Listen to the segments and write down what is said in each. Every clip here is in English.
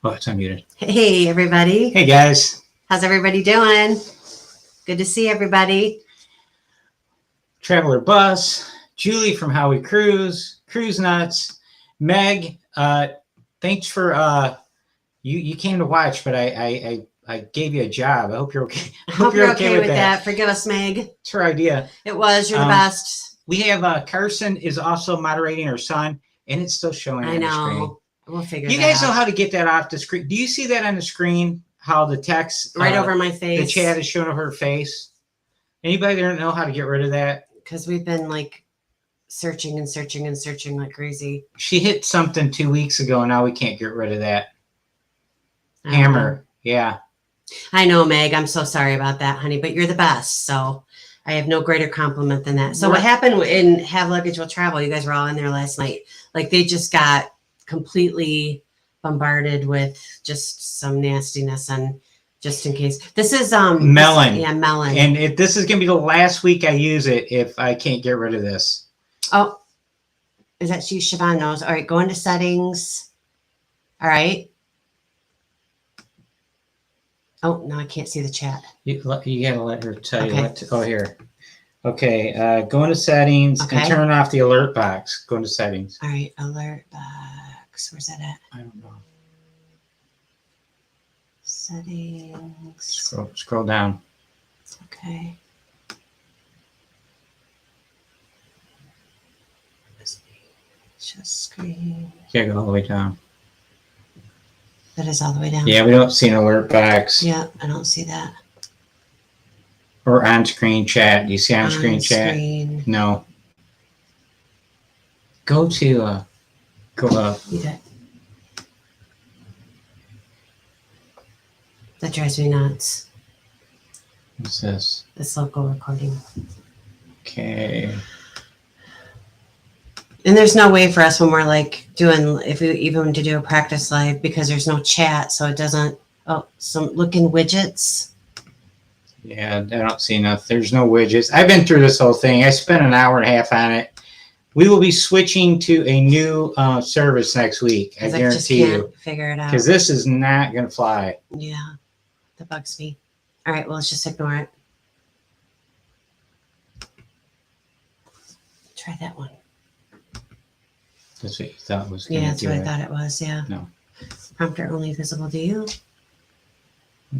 Oh, it's unmuted. Hey, everybody. Hey, guys. How's everybody doing? Good to see everybody. Traveler Bus, Julie from How We Cruise, Cruise Nuts, Meg. Thanks for you came to watch, but I gave you a job. I hope you're okay. I hope you're okay with that. Forgive us, Meg. It's her idea. It was. You're the best. We have Carson is also moderating her son, and it's still showing on the screen. We'll figure you that guys out. know how to get that off the screen. Do you see that on the screen? How the text right over my face. The chat is showing over her face. Anybody there know how to get rid of that? Because we've been like searching and searching and searching like crazy. She hit something 2 weeks ago, and now we can't get rid of that. Hammer. Yeah. I know, Meg. I'm so sorry about that, honey, but you're the best. So I have no greater compliment than that. So what happened in Have Luggage Will Travel? You guys were all in there last night. Like they just got completely bombarded with just some nastiness, and just in case this is melon. Melon. And if this is gonna be the last week I use it, if I can't get rid of this. Oh, is that she? Siobhan knows. All right, go into settings. All right. Oh, no, I can't see the chat. You gotta let her tell you what to, oh, here. Okay, go into settings and turn off the alert box. Go into settings. All right, alert box. Where's that at? I don't know. Settings. Scroll down. Okay. Just screen. Yeah, go all the way down. That is all the way down. Yeah, we don't see an alert box. Yeah, I don't see that. Or on-screen chat. Do you see on-screen chat? No. Go to go up. You did. That drives me nuts. What's this? This local recording. Okay. And there's no way for us when we're like doing, if we even to do a practice live, because there's no chat, so it doesn't. Oh, some looking widgets. Yeah, I don't see enough. There's no widgets. I've been through this whole thing. I spent an hour and a half on it. We will be switching to a new service next week. I guarantee you. Figure it out. Because this is not going to fly. Yeah, that bugs me. All right, well, let's just ignore it. Try that one. That's what you thought was going to do. Yeah, that's what I thought it was. Yeah. No. Prompter only visible to you.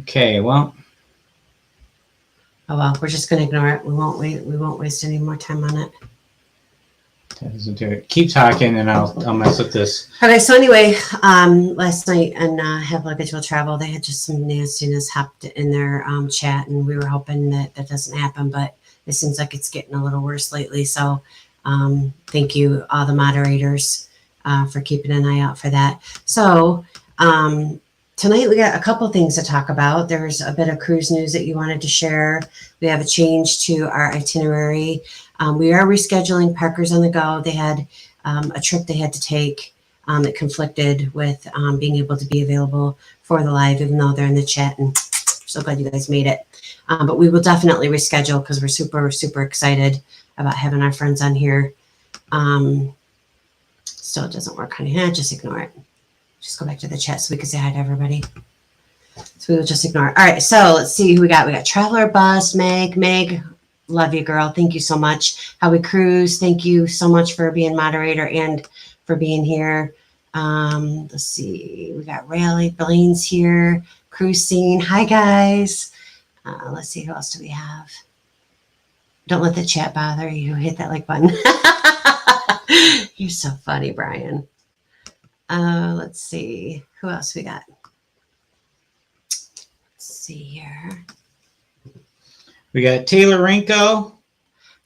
Okay, well. Oh well, we're just going to ignore it. We won't wait. We won't waste any more time on it. That doesn't do it. Keep talking, and I'll mess with this. Okay, so anyway, last night on Have Luggage Will Travel, they had just some nastiness hopped in their chat, and we were hoping that that doesn't happen, but it seems like it's getting a little worse lately. So thank you, all the moderators, for keeping an eye out for that. So tonight we got a couple things to talk about. There's a bit of cruise news that you wanted to share. We have a change to our itinerary. We are rescheduling Parkers on the Go. They had a trip they had to take that conflicted with being able to be available for the live, even though they're in the chat, and so glad you guys made it. But we will definitely reschedule because we're super, super excited about having our friends on here. Still, it doesn't work, honey. Just ignore it. Just go back to the chat so we can say hi to everybody. So we will just ignore it. All right, so let's see who we got. We got Traveler Bus, Meg. Meg, love you, girl. Thank you so much. How We Cruise, thank you so much for being moderator and for being here. Let's see. We got Raleigh, Blaine's here. Cruise Scene. Hi, guys. Let's see. Who else do we have? Don't let the chat bother you. Hit that like button. You're so funny, Brian. Let's see. Who else we got? Let's see here. We got Taylor Rinko.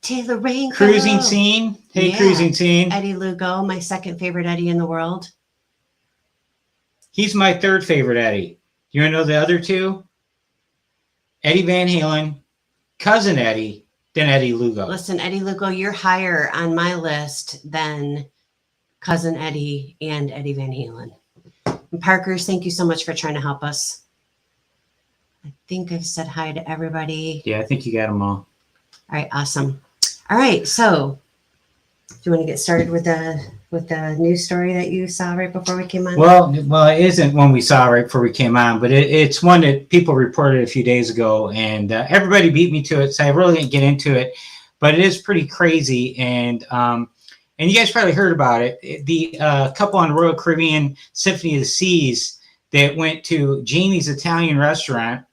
Taylor Rinko. Cruising Scene. Hey, yeah. Cruising Scene. Eddie Lugo, my second favorite Eddie in the world. He's my third favorite Eddie. You want to know the other two? Eddie Van Halen, Cousin Eddie, then Eddie Lugo. Listen, Eddie Lugo, you're higher on my list than Cousin Eddie and Eddie Van Halen. And Parkers, thank you so much for trying to help us. I think I've said hi to everybody. Yeah, I think you got them all. All right, awesome. All right, so do you want to get started with the with the news story that you saw right before we came on? Well, it isn't one we saw right before we came on, but it's one that people reported a few days ago, and everybody beat me to it, so I really didn't get into it. But it is pretty crazy, and you guys probably heard about it. The couple on Royal Caribbean Symphony of the Seas that went to Jamie's Italian restaurant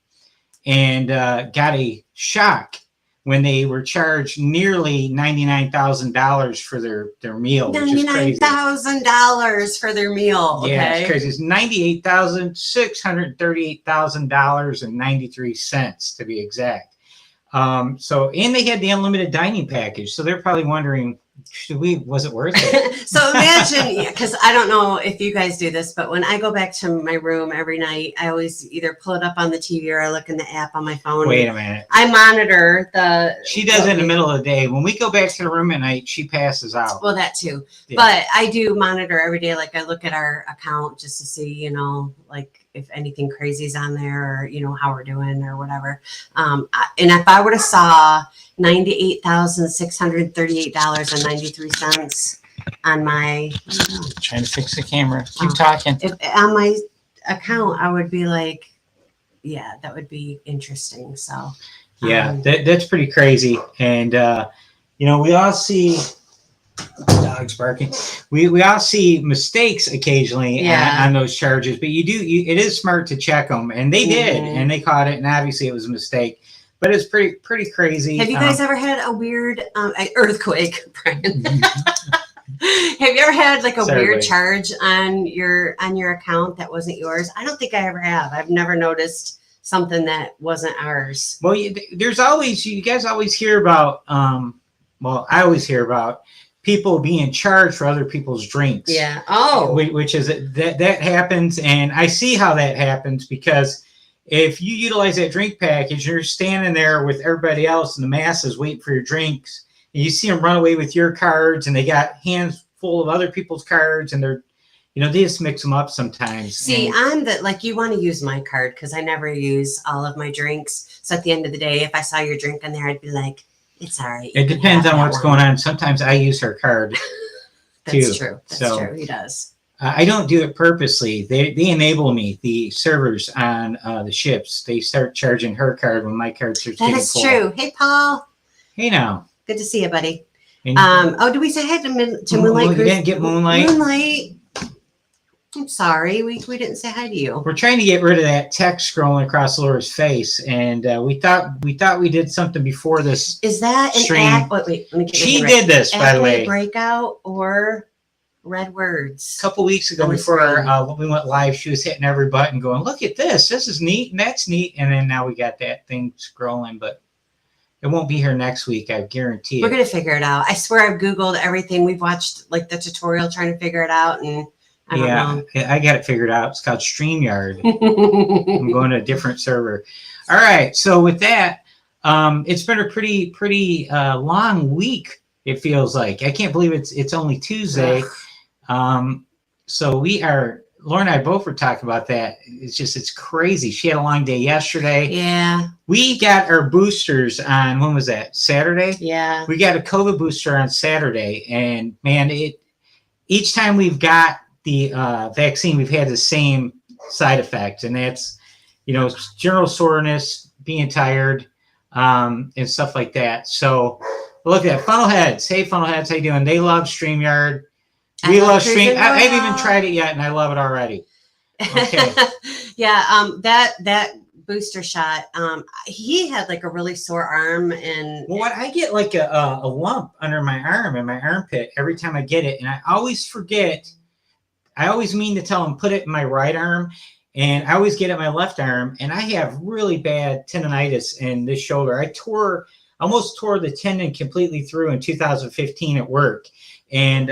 and got a shock when they were charged nearly $99,000 for their meal, which is crazy. $99,000 for their meal. Okay? Yeah, it's crazy. It's $98,638.93 to be exact. And they had the unlimited dining package, so they're probably wondering, was it worth it? So imagine, because I don't know if you guys do this, but when I go back to my room every night, I always either pull it up on the TV or I look in the app on my phone. Wait a minute. I monitor She does it in the middle of the day. When we go back to the room at night, she passes out. Well, that too. Yeah. But I do monitor every day. Like I look at our account just to see, like if anything crazy is on there or, how we're doing or whatever. And if I would have saw $98,638.93 on my Trying to fix the camera. Keep talking. If on my account, I would be like, yeah, that would be interesting. So yeah, that's pretty crazy. And we all see dogs barking. We all see mistakes occasionally on those charges, but it is smart to check them, and they did, and they caught it, and obviously it was a mistake. But it's pretty crazy. Have you guys ever had a weird earthquake, Brian? Have you ever had like a weird charge on your account that wasn't yours? I don't think I ever have. I've never noticed something that wasn't ours. Well, there's always, you guys always hear about, I always hear about people being charged for other people's drinks. Yeah. Oh. Which is that happens, and I see how that happens because if you utilize that drink package, you're standing there with everybody else in the masses waiting for your drinks, and you see them run away with your cards, and they got hands full of other people's cards, and they're, they just mix them up sometimes. See, I'm you want to use my card because I never use all of my drinks. So at the end of the day, if I saw your drink in there, I'd be like, it's all right. It depends on what's going on. Sometimes I use her card. That's true. That's true. He does. I don't do it purposely. They enable me. The servers on the ships, they start charging her card when my card starts getting full. That is true. Hey, Paul. Hey, now. Good to see you, buddy. And did we say hi to Moonlight? We didn't get Moonlight. Moonlight. I'm sorry. We didn't say hi to you. We're trying to get rid of that text scrolling across Laura's face, and we thought we did something before this. Is that an stream. app? Wait, let me get She did this, by the way. Breakout or red words? A couple weeks ago, before we went live, she was hitting every button, going, "Look at this! This is neat, and that's neat." And then now we got that thing scrolling, but it won't be here next week. I guarantee. We're gonna figure it out. I swear, I've Googled everything. We've watched like the tutorial trying to figure it out, and I don't know. I got it figured out. It's called StreamYard. I'm going to a different server. All right. So with that, it's been a pretty long week. It feels like. I can't believe it's only Tuesday. So Laura and I both were talking about that. It's crazy. She had a long day yesterday. Yeah. We got our boosters on, when was that? Saturday? Yeah. We got a COVID booster on Saturday, and man, each time we've got the vaccine, we've had the same side effects, and that's, general soreness, being tired, and stuff like that. So look at that. Funnelheads. Hey, Funnelheads, how you doing? They love StreamYard. We love Stream. I haven't even tried it yet, and I love it already. Okay. Yeah. That booster shot. He had like a really sore arm, and I get like a lump under my arm in my armpit every time I get it, and I always forget. I always mean to tell him put it in my right arm, and I always get it in my left arm, and I have really bad tendonitis in this shoulder. I almost tore the tendon completely through in 2015 at work, and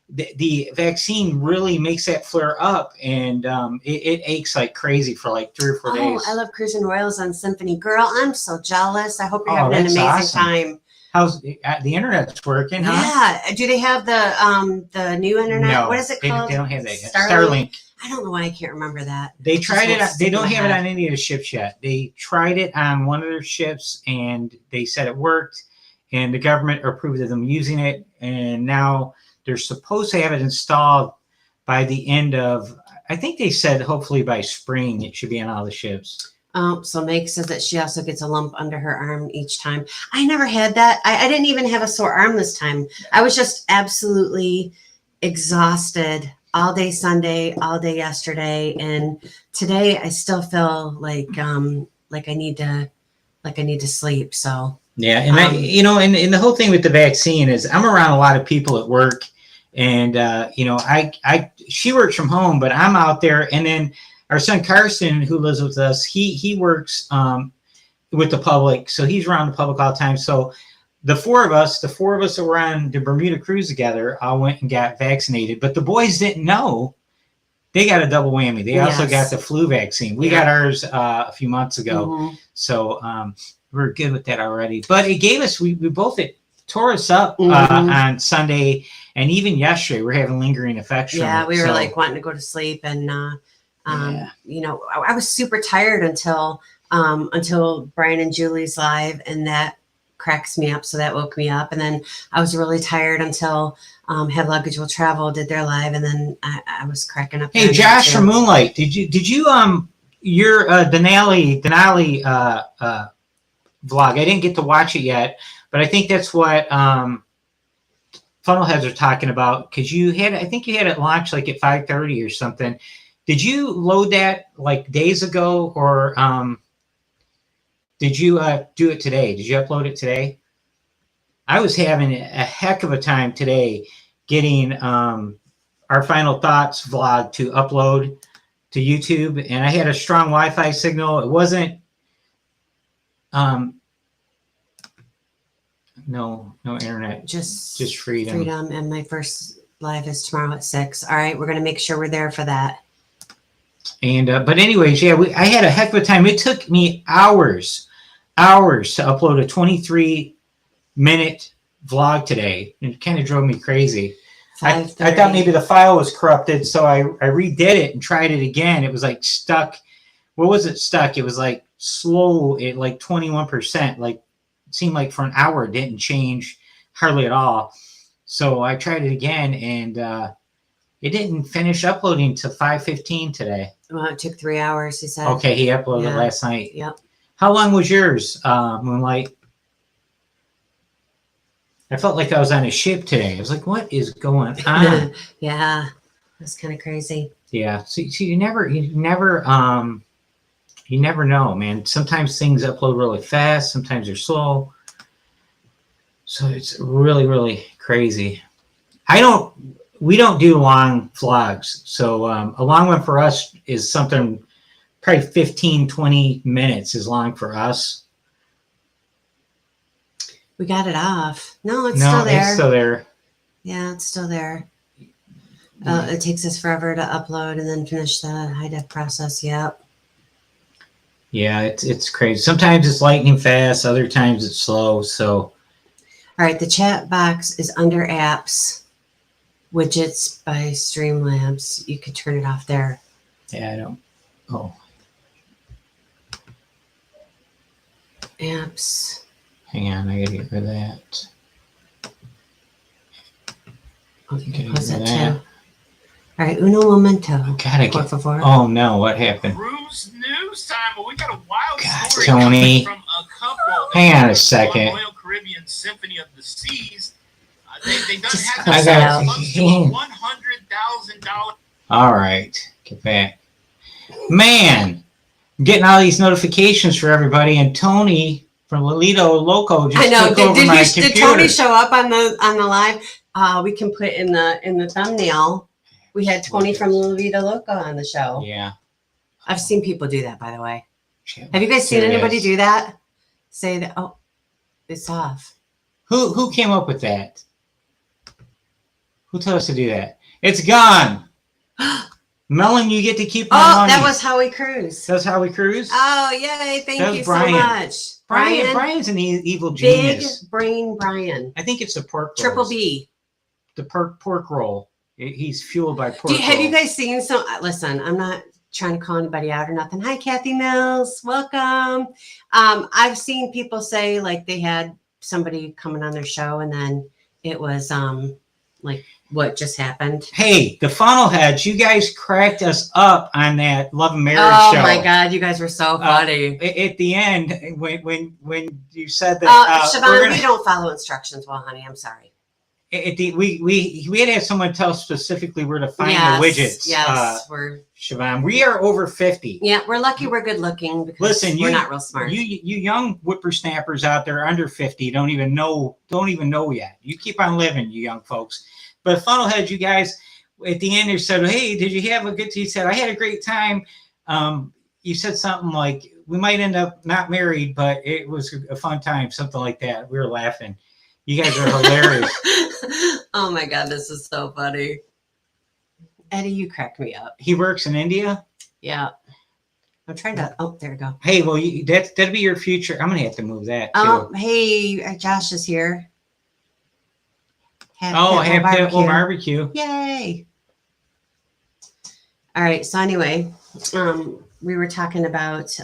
the vaccine really makes that flare up, and it aches like crazy for like 3 or 4 days. I love Cruising Royals on Symphony. Girl, I'm so jealous. I hope you're having an amazing time. How's the internet's working, huh? Yeah. Do they have the new internet? No, what is it called? They don't have that yet. Starlink. I don't know why I can't remember that. They tried it. They don't have it on any of the ships yet. They tried it on one of their ships, and they said it worked, and the government approved of them using it, and now they're supposed to have it installed by the end of, I think they said hopefully by spring it should be on all the ships. So Meg says that she also gets a lump under her arm each time. I never had that. I didn't even have a sore arm this time. I was just absolutely exhausted all day Sunday, all day yesterday, and today I still feel like I need to sleep. So yeah, and and the whole thing with the vaccine is I'm around a lot of people at work, and she works from home, but I'm out there, and then our son Carson, who lives with us, he works with the public, so he's around the public all the time. So the four of us that were on the Bermuda cruise together, all went and got vaccinated. But the boys didn't know they got a double whammy. They also got the flu vaccine. We got ours a few months ago, so we're good with that already. But it gave us, we both, it tore us up on Sunday, and even yesterday we're having lingering effects. Yeah, we were like wanting to go to sleep, and I was super tired until Brian and Julie's live, and that cracks me up. So that woke me up, and then I was really tired until Had Luggage Will Travel did their live, and then I was cracking up. Hey, Josh from Moonlight, did you your Denali vlog? I didn't get to watch it yet, but I think that's what Funnelheads are talking about, because I think you had it launched like at 5:30 or something. Did you load that like days ago, or did you do it today? Did you upload it today? I was having a heck of a time today getting our Final Thoughts vlog to upload to YouTube, and I had a strong Wi-Fi signal. It wasn't no internet, just freedom. And my first live is tomorrow at 6. All right, we're gonna make sure we're there for that. And but anyways, yeah, I had a heck of a time. It took me hours to upload a 23-minute vlog today. It kind of drove me crazy. I thought maybe the file was corrupted, so I redid it and tried it again. It was like stuck. What was it stuck? It was like slow at like 21%. Like it seemed like for an hour it didn't change hardly at all. So I tried it again, and it didn't finish uploading till 5:15 today. Well, it took 3 hours, he said. Okay, he uploaded last night. Yep. How long was yours, Moonlight? I felt like I was on a ship today. I was like, what is going on? Yeah, that's kind of crazy. Yeah. So you never know, man. Sometimes things upload really fast. Sometimes they're slow. So it's really, really crazy. We don't do long vlogs. So a long one for us is something probably 15, 20 minutes is long for us. We got it off. No, it's still there. It's still there. Yeah, it's still there. It takes us forever to upload and then finish the high def process. Yep. Yeah, it's crazy. Sometimes it's lightning fast. Other times it's slow. So. All right. The chat box is under apps, widgets by Streamlabs. You could turn it off there. Yeah, I don't. Oh. Apps. Hang on, I gotta get rid of that. Okay, pause that too. All right, uno momento. Por favor. Oh no, what happened? Cruise news time, but we got a wild story Tony. From a couple. Hang on a second. Royal Caribbean Symphony of the Seas. They done had I got $100,000. All right, get back. Man, I'm getting all these notifications for everybody, and Tony from Lolito Loco just took over my computer. Did Tony show up on the live? We can put in the thumbnail. We had Tony from Lolito Loco on the show. Yeah, I've seen people do that, by the way. Have you guys seen anybody do that? Say that. Oh, it's off. Who came up with that? Who told us to do that? It's gone. Melon, you get to keep my money. That was How We Cruise. That's How We Cruise? Oh, yay. Thank you so much. Brian's an evil genius. Big brain Brian. I think it's the pork rolls. Triple B. The pork roll. He's fueled by pork Have you guys seen some? Listen, I'm not trying to call anybody out or nothing. Hi, Kathy Mills. Welcome. I've seen people say like they had somebody coming on their show, and then it was like What just happened? Hey, the funnel heads, you guys cracked us up on that Love and Marriage show. Oh my God, you guys were so funny. At the end, when you said that, Siobhan, we don't follow instructions well, honey. I'm sorry. We had to have someone tell us specifically where to find the widgets. Yes, Siobhan, we are over 50. Yeah, we're lucky we're good looking because Listen, we're not real smart. You young whippersnappers out there under 50 don't even know yet. You keep on living, you young folks. But Funnelhead, you guys, at the end, you said, "Hey, did you have a good?" He said, "I had a great time." You said something like, "We might end up not married, but it was a fun time," something like that. We were laughing. You guys are hilarious. Oh my God, this is so funny. Eddie, you crack me up. He works in India. Yeah. I'm trying to. Oh, there we go. Hey, well, that'd be your future. I'm gonna have to move that too. Oh, hey, Josh is here. Have barbecue. Yay. All right. So anyway, we were talking about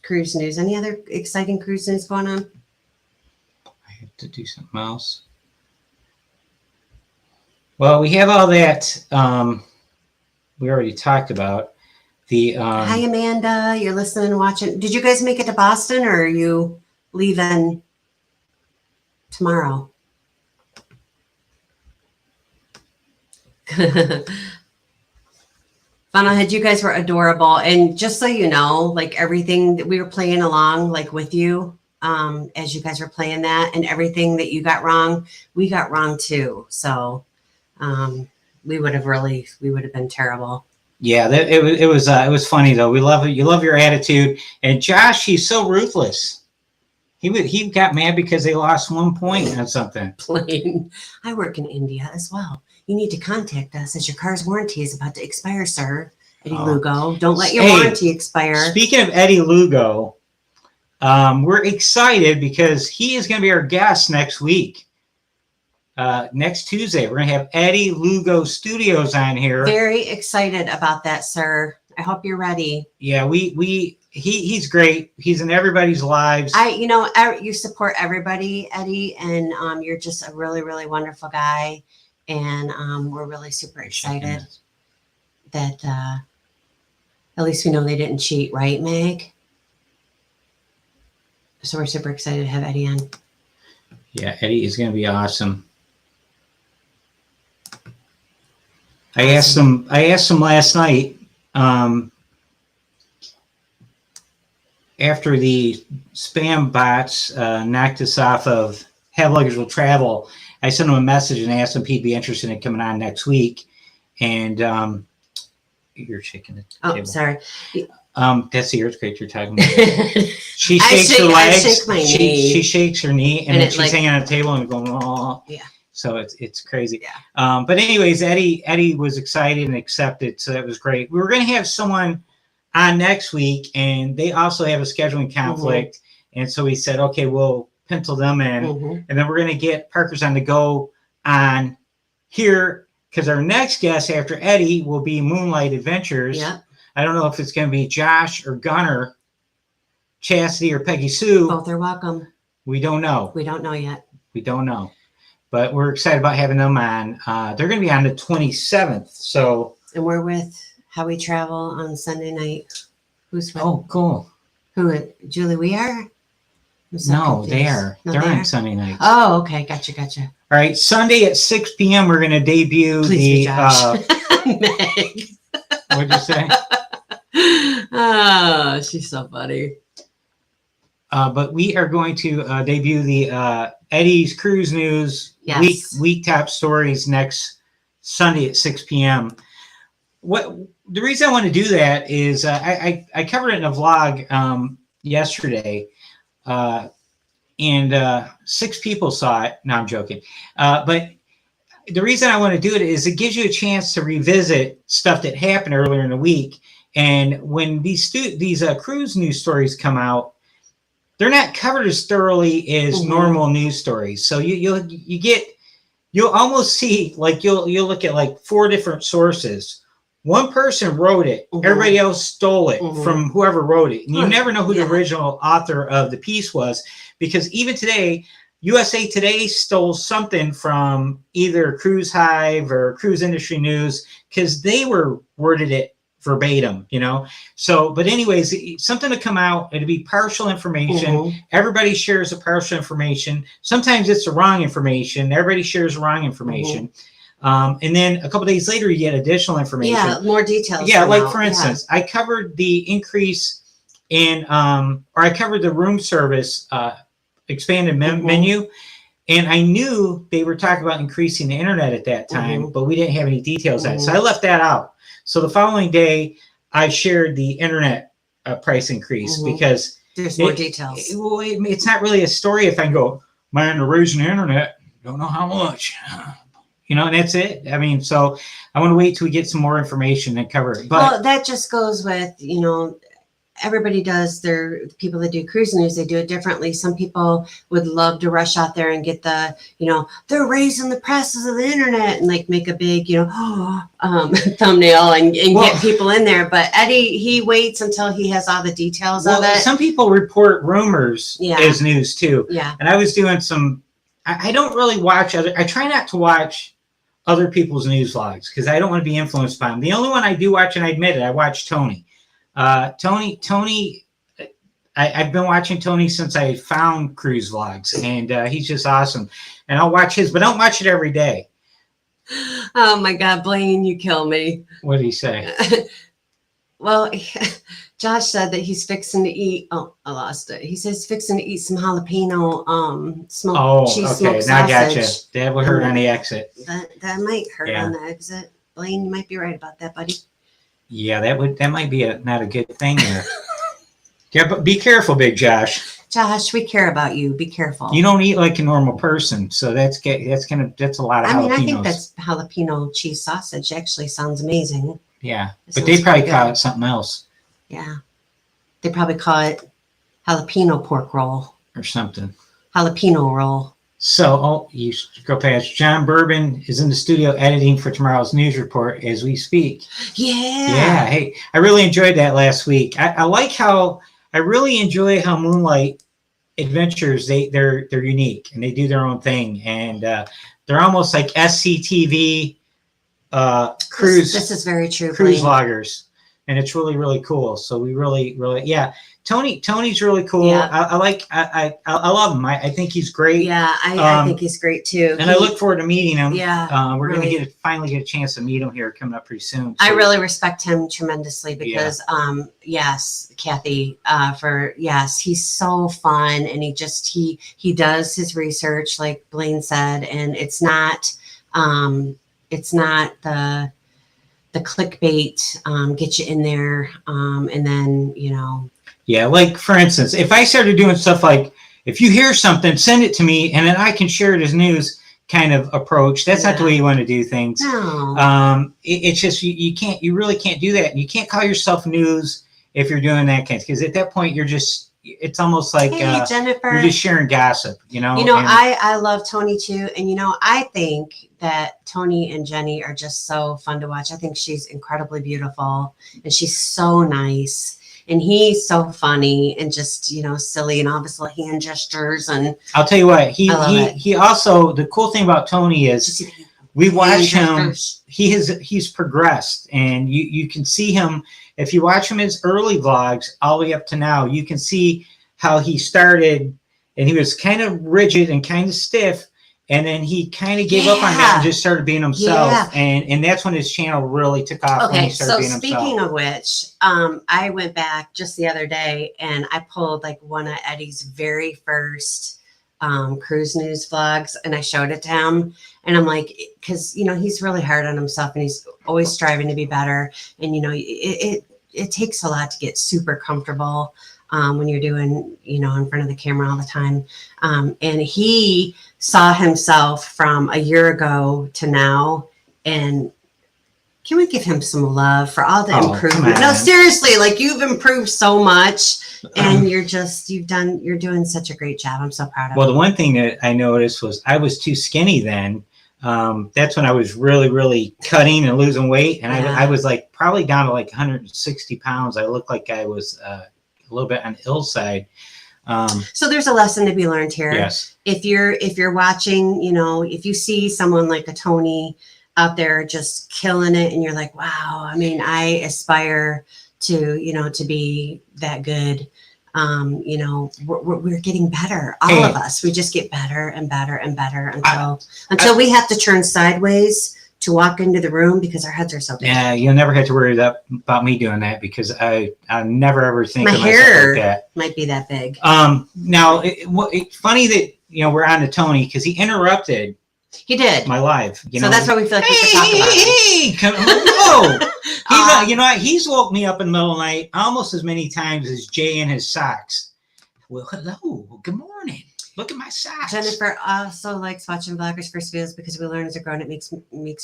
cruise news. Any other exciting cruise news going on? I have to do something else. Well, we have all that we already talked about. Hi, Amanda. You're listening and watching. Did you guys make it to Boston or are you leaving tomorrow? Funnelhead, you guys were adorable. And just so you know, like everything that we were playing along, like with you, as you guys were playing that and everything that you got wrong, we got wrong too. So we would have been terrible. Yeah, it was funny though. We love it. You love your attitude. And Josh, he's so ruthless. He got mad because they lost 1 point on something. Plain. I work in India as well. You need to contact us as your car's warranty is about to expire, sir. Eddie Lugo. Don't let your warranty expire. Speaking of Eddie Lugo, we're excited because he is going to be our guest next week. Next Tuesday, we're going to have Eddie Lugo Studios on here. Very excited about that, sir. I hope you're ready. Yeah, he's great. He's in everybody's lives. You support everybody, Eddie, and you're just a really, really wonderful guy. And we're really super excited that at least we know they didn't cheat, right, Meg? So we're super excited to have Eddie on. Yeah, Eddie is going to be awesome. I asked him last night after the spam bots knocked us off of Have Luggage Will Travel. I sent him a message and asked him if he'd be interested in coming on next week. And you're shaking the table. Sorry. That's the earthquake you're talking about. She shakes her legs. I shake my knee. She shakes her knee, and then she's hanging on the table and going, "Oh." Yeah. So it's crazy. Yeah. But anyways, Eddie was excited and accepted, so that was great. We were going to have someone on next week, and they also have a scheduling conflict, and so we said, okay, we'll pencil them in, and then we're going to get Parker's on the Go on here because our next guest after Eddie will be Moonlight Adventures. Yeah. I don't know if it's going to be Josh or Gunner, Chastity or Peggy Sue. Both are welcome. We don't know. We don't know yet. We don't know. But we're excited about having them on. They're going to be on the 27th. So. And we're with How We Travel on Sunday night. Who's with? Oh, cool. Who? Julie, we are? No, they are. They're on Sunday night. Oh, okay. Gotcha. All right. Sunday at 6 p.m. we're going to debut Please Meg. What'd you say? Oh, she's so funny. But we are going to debut the Eddie's Cruise News week top stories next Sunday at 6 p.m. The reason I want to do that is I covered it in a vlog yesterday, and 6 people saw it. No, I'm joking. But the reason I want to do it is it gives you a chance to revisit stuff that happened earlier in the week. And when these cruise news stories come out, they're not covered as thoroughly as normal news stories. So you'll almost see, like you'll look at like 4 different sources. One person wrote it, everybody else stole it from whoever wrote it. And you never know who the original author of the piece was, because even today USA Today stole something from either Cruise Hive or Cruise Industry News because they were worded it verbatim, you know. So, but anyways, something to come out, it'd be partial information. Everybody shares the partial information. Sometimes it's the wrong information. Everybody shares the wrong information. And then a couple days later, you get additional information. Yeah, more details. Yeah, like for instance, I covered the increase in, or I covered the room service expanded menu. And I knew they were talking about increasing the internet at that time, but we didn't have any details on it. So I left that out. So the following day, I shared the internet price increase because there's more details. It's not really a story if I can go, man, they're raising the internet, don't know how much. You know, and that's it. I mean, so I want to wait till we get some more information and cover it. But well, that just goes with, you know, everybody does their, people that do cruise news, they do it differently. Some people would love to rush out there and get the, you know, they're raising the prices of the internet and like make a big, you know, thumbnail and get people in there. But Eddie, he waits until he has all the details of it. Some people report rumors as news too. Yeah. And I was doing some, I don't really watch other, I try not to watch other people's news vlogs because I don't want to be influenced by them. The only one I do watch, and I admit it, I watch Tony. Tony, I've been watching Tony since I found cruise vlogs, and he's just awesome. And I'll watch his, but I don't watch it every day. Oh my God, Blaine, you kill me. What did he say? Well, Josh said that he's fixing to eat. Oh, I lost it. He says fixing to eat some jalapeno cheese smoked sausage. Now I gotcha. That would hurt on the exit. That might hurt on the exit. Blaine, you might be right about that, buddy. Yeah, that might be not a good thing there. Yeah, but be careful, Big Josh. Josh, we care about you. Be careful. You don't eat like a normal person, so that's a lot of jalapenos. I mean, I think that's jalapeno cheese sausage. Actually, sounds amazing. Yeah, but they probably call it something else. Yeah, they probably call it jalapeno pork roll or something. Jalapeno roll. So, you go past. John Bourbon is in the studio editing for tomorrow's news report as we speak. Yeah. Yeah. Hey, I really enjoyed that last week. I like how I really enjoy how Moonlight Adventures they're unique and they do their own thing and they're almost like SCTV cruise. This is very true. Cruise vloggers, and it's really cool. So we really Tony's really cool. Yeah. I love him. I think he's great. Yeah, I think he's great too. And I look forward to meeting him. Yeah, we're gonna finally get a chance to meet him here coming up pretty soon. So. I really respect him tremendously because yes, Kathy, he's so fun and he does his research like Blaine said, and it's not the clickbait get you in there and then yeah, like for instance, if I started doing stuff like if you hear something, send it to me and then I can share it as news kind of approach, that's not the way you want to do things. No. It's just you really can't do that. You can't call yourself news if you're doing that kind of, because at that point it's almost like hey, Jennifer, you're just sharing gossip, I love Tony too, and I think that Tony and Jenny are just so fun to watch. I think she's incredibly beautiful and she's so nice. And he's so funny and just, silly and obviously hand gestures. And I'll tell you what, he also, the cool thing about Tony is we watch him, he's progressed and you can see him, if you watch him his early vlogs all the way up to now, you can see how he started and he was kind of rigid and kind of stiff. And then he kind of gave up on that and just started being himself. Yeah. And that's when his channel really took off. When he started being himself. Speaking of which, I went back just the other day and I pulled like one of Eddie's very first cruise news vlogs and I showed it to him. And I'm like, because, he's really hard on himself and he's always striving to be better. And, it takes a lot to get super comfortable when you're doing, in front of the camera all the time. And he saw himself from a year ago to now. And can we give him some love for all the improvement? No, seriously, like you've improved so much and you're doing such a great job. I'm so proud of you. Well, the one thing that I noticed was I was too skinny then. That's when I was really cutting and losing weight. And I was like probably down to like 160 pounds. I looked like I was, a little bit on the ill side. So there's a lesson to be learned here. Yes. If you're watching, if you see someone like a Tony out there just killing it, and you're like, wow, I mean, I aspire to, to be that good. We're getting better. All of us, we just get better and better and better until we have to turn sideways to walk into the room because our heads are so big. Yeah, you'll never have to worry about me doing that because I never ever think My of myself hair like that. might be that big. Now it's funny that we're on to Tony because he interrupted. He did my live. So that's why we feel like we should talk about it. Hey, whoa! He's woke me up in the middle of the night almost as many times as Jay in his socks. Well, hello, good morning. Look at my socks. Jennifer also likes watching Vloggers' first videos because we learn as a grown. It makes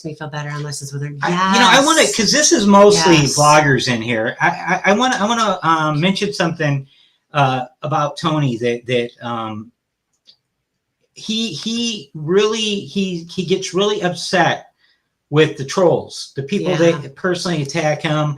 me feel better on lessons with her. Yes. I want to, because this is mostly vloggers in here. I want to mention something about Tony that he gets really upset with the trolls, the people that personally attack him.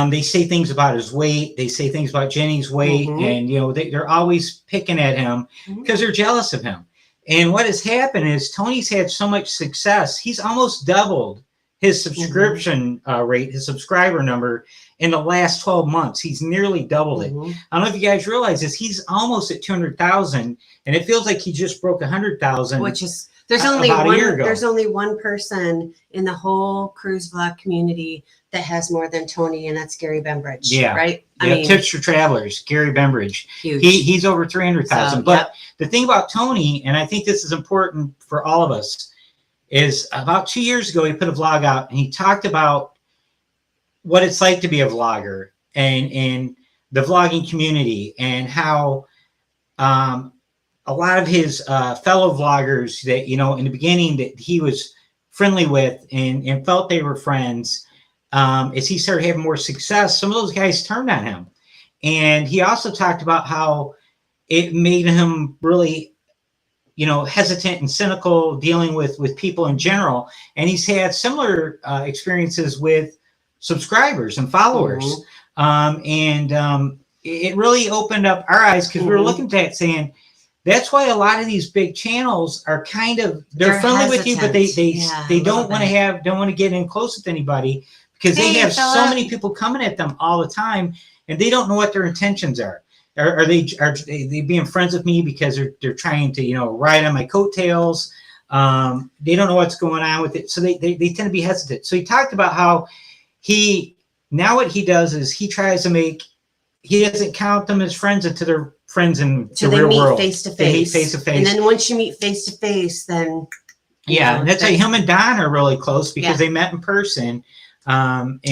They say things about his weight. They say things about Jenny's weight, and they're always picking at him because they're jealous of him. And what has happened is Tony's had so much success. He's almost doubled his subscription rate, his subscriber number in the last 12 months. He's nearly doubled it. I don't know if you guys realize this. He's almost at 200,000, and it feels like he just broke 100,000. Which is there's only one person in the whole cruise vlog community that has more than Tony, and that's Gary Bembridge. Yeah. Right? I mean, Tips for Travelers, Gary Bembridge. Huge. He's over 300,000. But the thing about Tony, and I think this is important for all of us, is about 2 years ago, he put a vlog out and he talked about what it's like to be a vlogger and the vlogging community and how a lot of his fellow vloggers that, in the beginning that he was friendly with and felt they were friends, as he started having more success, some of those guys turned on him. And he also talked about how it made him really, hesitant and cynical dealing with people in general. And he's had similar experiences with subscribers and followers. It really opened up our eyes because we were looking at that saying, that's why a lot of these big channels are they're friendly with you, but they don't want to get in close with anybody because they have so many people coming at them all the time and they don't know what their intentions are. Are they being friends with me because they're trying to, ride on my coattails? They don't know what's going on with it. So they tend to be hesitant. So he talked about how what he does is he doesn't count them as friends until they're friends in the real world. Face to they meet face to face. And then once you meet face to face, then that's why him and Don are really close because they met in person. That's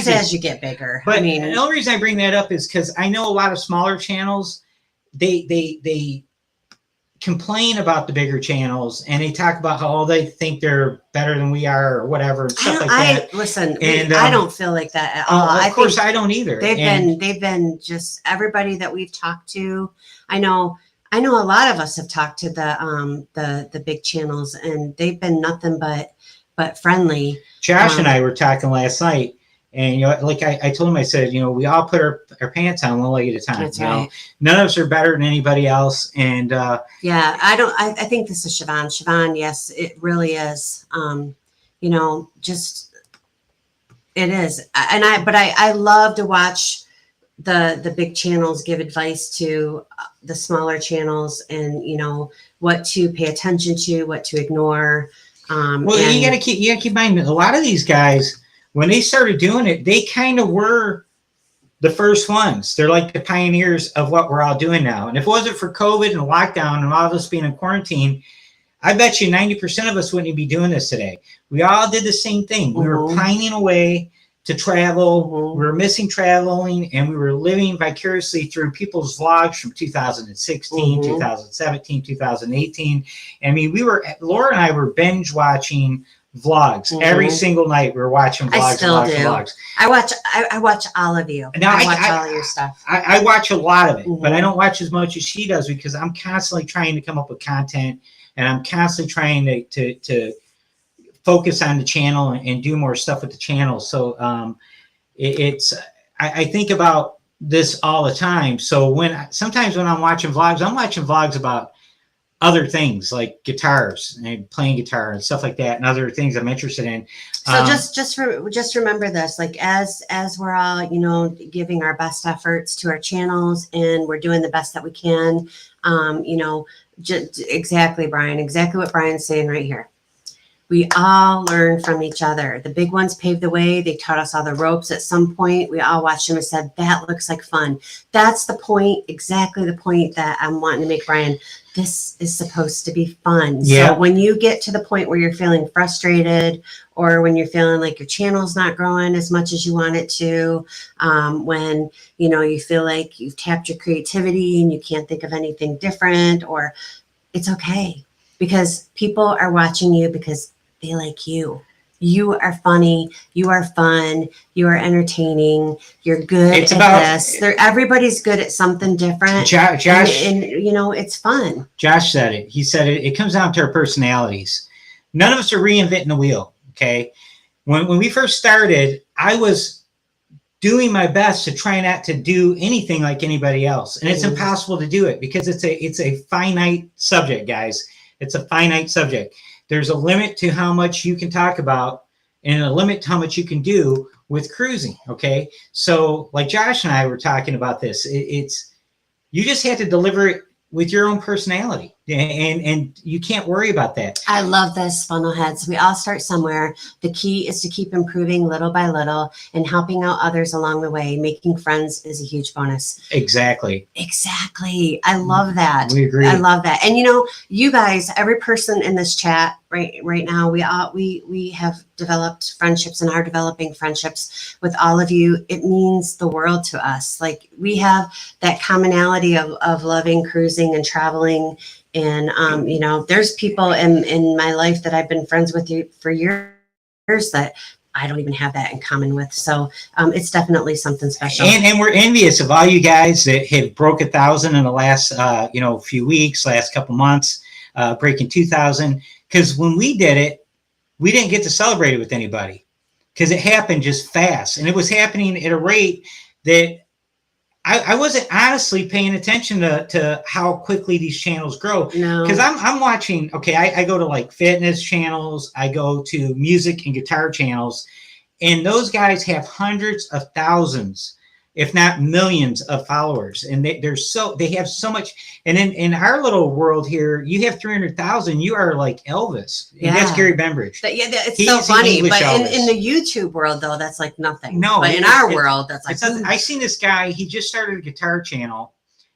as you get bigger. But the only reason I bring that up is because I know a lot of smaller channels, they complain about the bigger channels and they talk about how they think they're better than we are or whatever and stuff like that. Listen, I don't feel like that at all. Of course, I don't either. They've been just everybody that we've talked to. I know a lot of us have talked to the big channels and they've been nothing but friendly. Josh and I were talking last night, and like I told him, I said, we all put our pants on one leg at a time. That's right. None of us are better than anybody else, and I think this is Siobhan. Siobhan, yes, it really is. Just it is, and I love to watch the big channels give advice to the smaller channels, and what to pay attention to, what to ignore. You gotta keep in mind a lot of these guys, when they started doing it, they kind of were the first ones. They're like the pioneers of what we're all doing now. And if it wasn't for COVID and lockdown and all of us being in quarantine, I bet you 90% of us wouldn't be doing this today. We all did the same thing. We were pining away to travel. We were missing traveling, and we were living vicariously through people's vlogs from 2016, 2017, 2018. I mean, Laura and I were binge watching vlogs every single night. We were watching vlogs. I still do. I watch all of you. Now, I watch all of your stuff. I watch a lot of it, but I don't watch as much as she does because I'm constantly trying to come up with content, and I'm constantly trying to focus on the channel and do more stuff with the channel. So I think about this all the time. So sometimes when I'm watching vlogs about other things like guitars and playing guitar and stuff like that, and other things I'm interested in. So just remember this, like as we're all, you know, giving our best efforts to our channels and we're doing the best that we can, you know, exactly, Brian, exactly what Brian's saying right here. We all learn from each other. The big ones paved the way. They taught us all the ropes. At some point, we all watched them and said, that looks like fun. That's the point, exactly the point that I'm wanting to make, Brian. This is supposed to be fun. Yeah. So when you get to the point where you're feeling frustrated or when you're feeling like your channel's not growing as much as you want it to, when, you know, you feel like you've tapped your creativity and you can't think of anything different, or it's okay, because people are watching you because they like you. You are funny. You are fun. You are entertaining. You're good at this. Everybody's good at something different. Josh, and you know, it's fun. Josh said it. He said it comes down to our personalities. None of us are reinventing the wheel. Okay. When we first started, I was doing my best to try not to do anything like anybody else. And it's impossible to do it because it's a finite subject, guys. It's a finite subject. There's a limit to how much you can talk about and a limit to how much you can do with cruising. Okay. So like Josh and I were talking about this, it's, you just have to deliver it with your own personality, and you can't worry about that. I love this, funnel heads. We all start somewhere. The key is to keep improving little by little and helping out others along the way. Making friends is a huge bonus. Exactly. I love that. We agree. I love that. And you know, you guys, every person in this chat right now, we have developed friendships and are developing friendships with all of you. It means the world to us. Like, we have that commonality of loving cruising and traveling. And, you know, there's people in my life that I've been friends with you for years that I don't even have that in common with. So it's definitely something special. And we're envious of all you guys that have broke 1,000 in the last, you know, few weeks, last couple months, breaking 2,000. Because when we did it, we didn't get to celebrate it with anybody because it happened just fast. And it was happening at a rate that I wasn't honestly paying attention to how quickly these channels grow. No. Because I'm watching, okay, I go to like fitness channels, I go to music and guitar channels, and those guys have hundreds of thousands, if not millions of followers. And they have so much. And in our little world here, you have 300,000, you are like Elvis. Yeah. And that's Gary Bembridge. It's so funny. But in the YouTube world, though, that's like nothing. No. But in our world, that's like, I seen this guy, he just started a guitar channel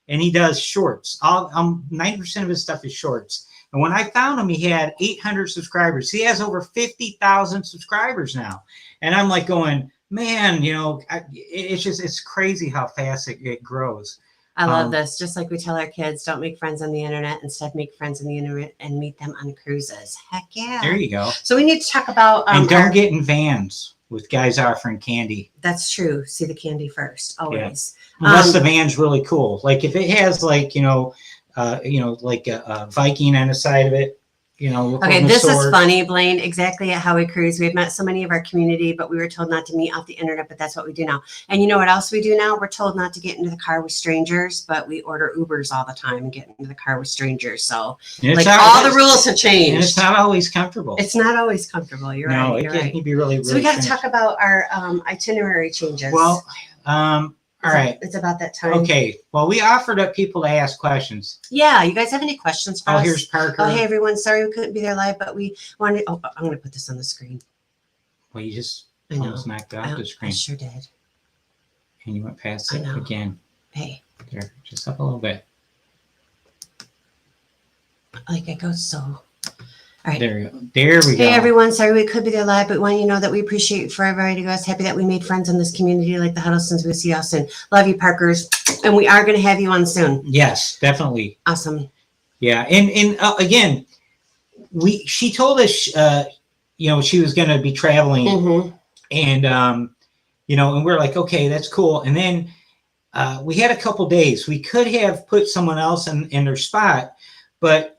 and he does shorts. 90% of his stuff is shorts. And when I found him, he had 800 subscribers. He has over 50,000 subscribers now. And I'm like going, man, you know, it's crazy how fast it grows. I love this. Just like we tell our kids, don't make friends on the internet. Instead, make friends on the internet and meet them on cruises. Heck yeah. There you go. So we need to talk about... and don't get in vans with guys offering candy. That's true. See the candy first, always. Yeah. Unless the van's really cool. Like if it has like, you know, like a Viking on the side of it. You know, okay, this is funny, Blaine. Exactly at How We Cruise. We've met so many of our community, but we were told not to meet off the internet, but that's what we do now. And you know what else we do now? We're told not to get into the car with strangers, but we order Ubers all the time and get into the car with strangers. So like all the rules have changed. And it's not always comfortable. It's not always comfortable. You're right. You're right. It can be really So we got to strange. talk about our itinerary changes. Well, all right. It's about that time. Okay. Well, we offered up people to ask questions. Yeah. You guys have any questions for us? Oh, here's Parker. Oh, hey, everyone. Sorry we couldn't be there live, but we wanted... Oh, I'm going to put this on the screen. Well, you just I know. almost knocked off the screen. I sure did. And you went past it again. Hey. There. Just up a little bit. Like it goes so... All right. There we go. There we go. Hey, everyone. Sorry we could be there live, but want you to know that we appreciate for everybody to us. Happy that we made friends in this community like the Huddle since we see y'all soon. Love you, Parkers. And we are going to have you on soon. Yes, definitely. Awesome. Yeah. And again, she told us, you know, she was going to be traveling and, you know, and we're like, okay, that's cool. And then we had a couple days. We could have put someone else in their spot, but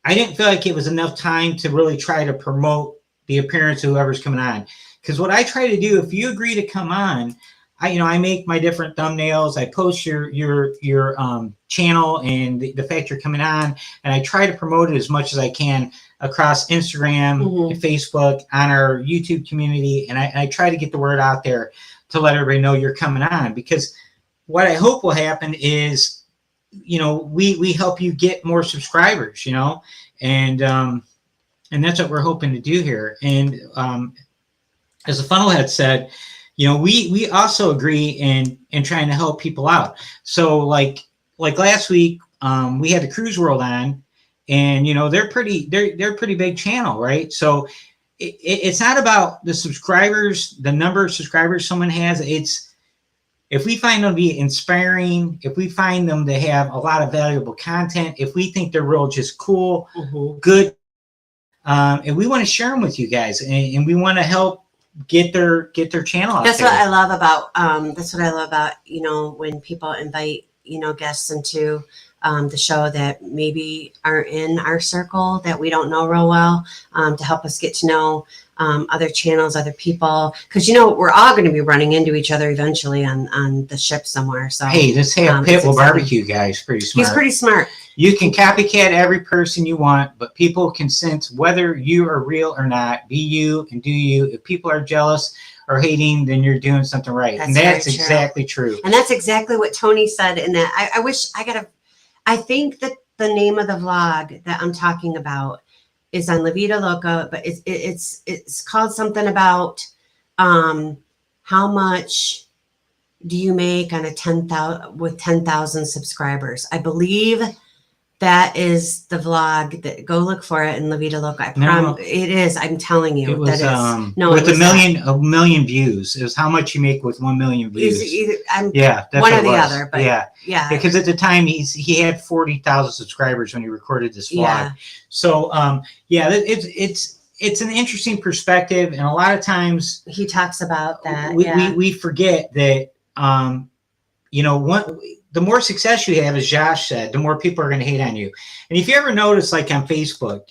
I didn't feel like it was enough time to really try to promote the appearance of whoever's coming on. Because what I try to do, if you agree to come on, I make my different thumbnails. I post your channel and the fact you're coming on, and I try to promote it as much as I can across Instagram and Facebook, on our YouTube community, and I try to get the word out there to let everybody know you're coming on, because what I hope will happen is, we help you get more subscribers, and that's what we're hoping to do here. And as the funnelhead said, we also agree in trying to help people out. So like last week, we had the Cruise World on, and they're pretty big channel, right? So it's not about the subscribers, the number of subscribers someone has. It's if we find them to be inspiring, if we find them to have a lot of valuable content, if we think they're real just cool, good, and we want to share them with you guys, and we want to help get their channel out That's there. what I love about when people invite guests into the show that maybe are in our circle that we don't know real well, to help us get to know other channels, other people, because we're all going to be running into each other eventually on the ship somewhere. So hey, this Pit will barbecue guy's pretty smart. He's pretty smart. You can copycat every person you want, but people can sense whether you are real or not. Be you and do you. If people are jealous or hating, then you're doing something right. That's and that's very true. Exactly true. And that's exactly what Tony said in that. I think that the name of the vlog that I'm talking about is on La Vida Loca, but it's called something about how much do you make on with 10,000 subscribers. I believe that is the vlog. That go look for it in La Vida Loca. It is. I'm telling you, it was, that is. with a million views. It was how much you make with 1 million views. That's one or the other, but yeah. Because at the time he had 40,000 subscribers when he recorded this vlog. Yeah. So it's an interesting perspective, and a lot of times he talks about that. We forget that the more success you have, as Josh said, the more people are going to hate on you. And if you ever notice, like on Facebook,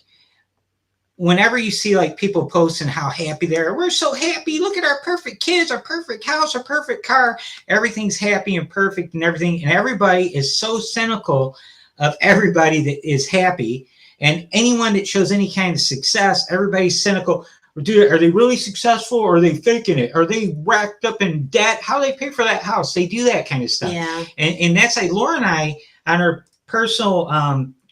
whenever you see like people posting how happy they are, we're so happy. Look at our perfect kids, our perfect house, our perfect car. Everything's happy and perfect and everything. And everybody is so cynical of everybody that is happy. And anyone that shows any kind of success, everybody's cynical. Dude, are they really successful, or are they faking it? Are they racked up in debt? How do they pay for that house? They do that kind of stuff. Yeah. And that's like Laura and I on our personal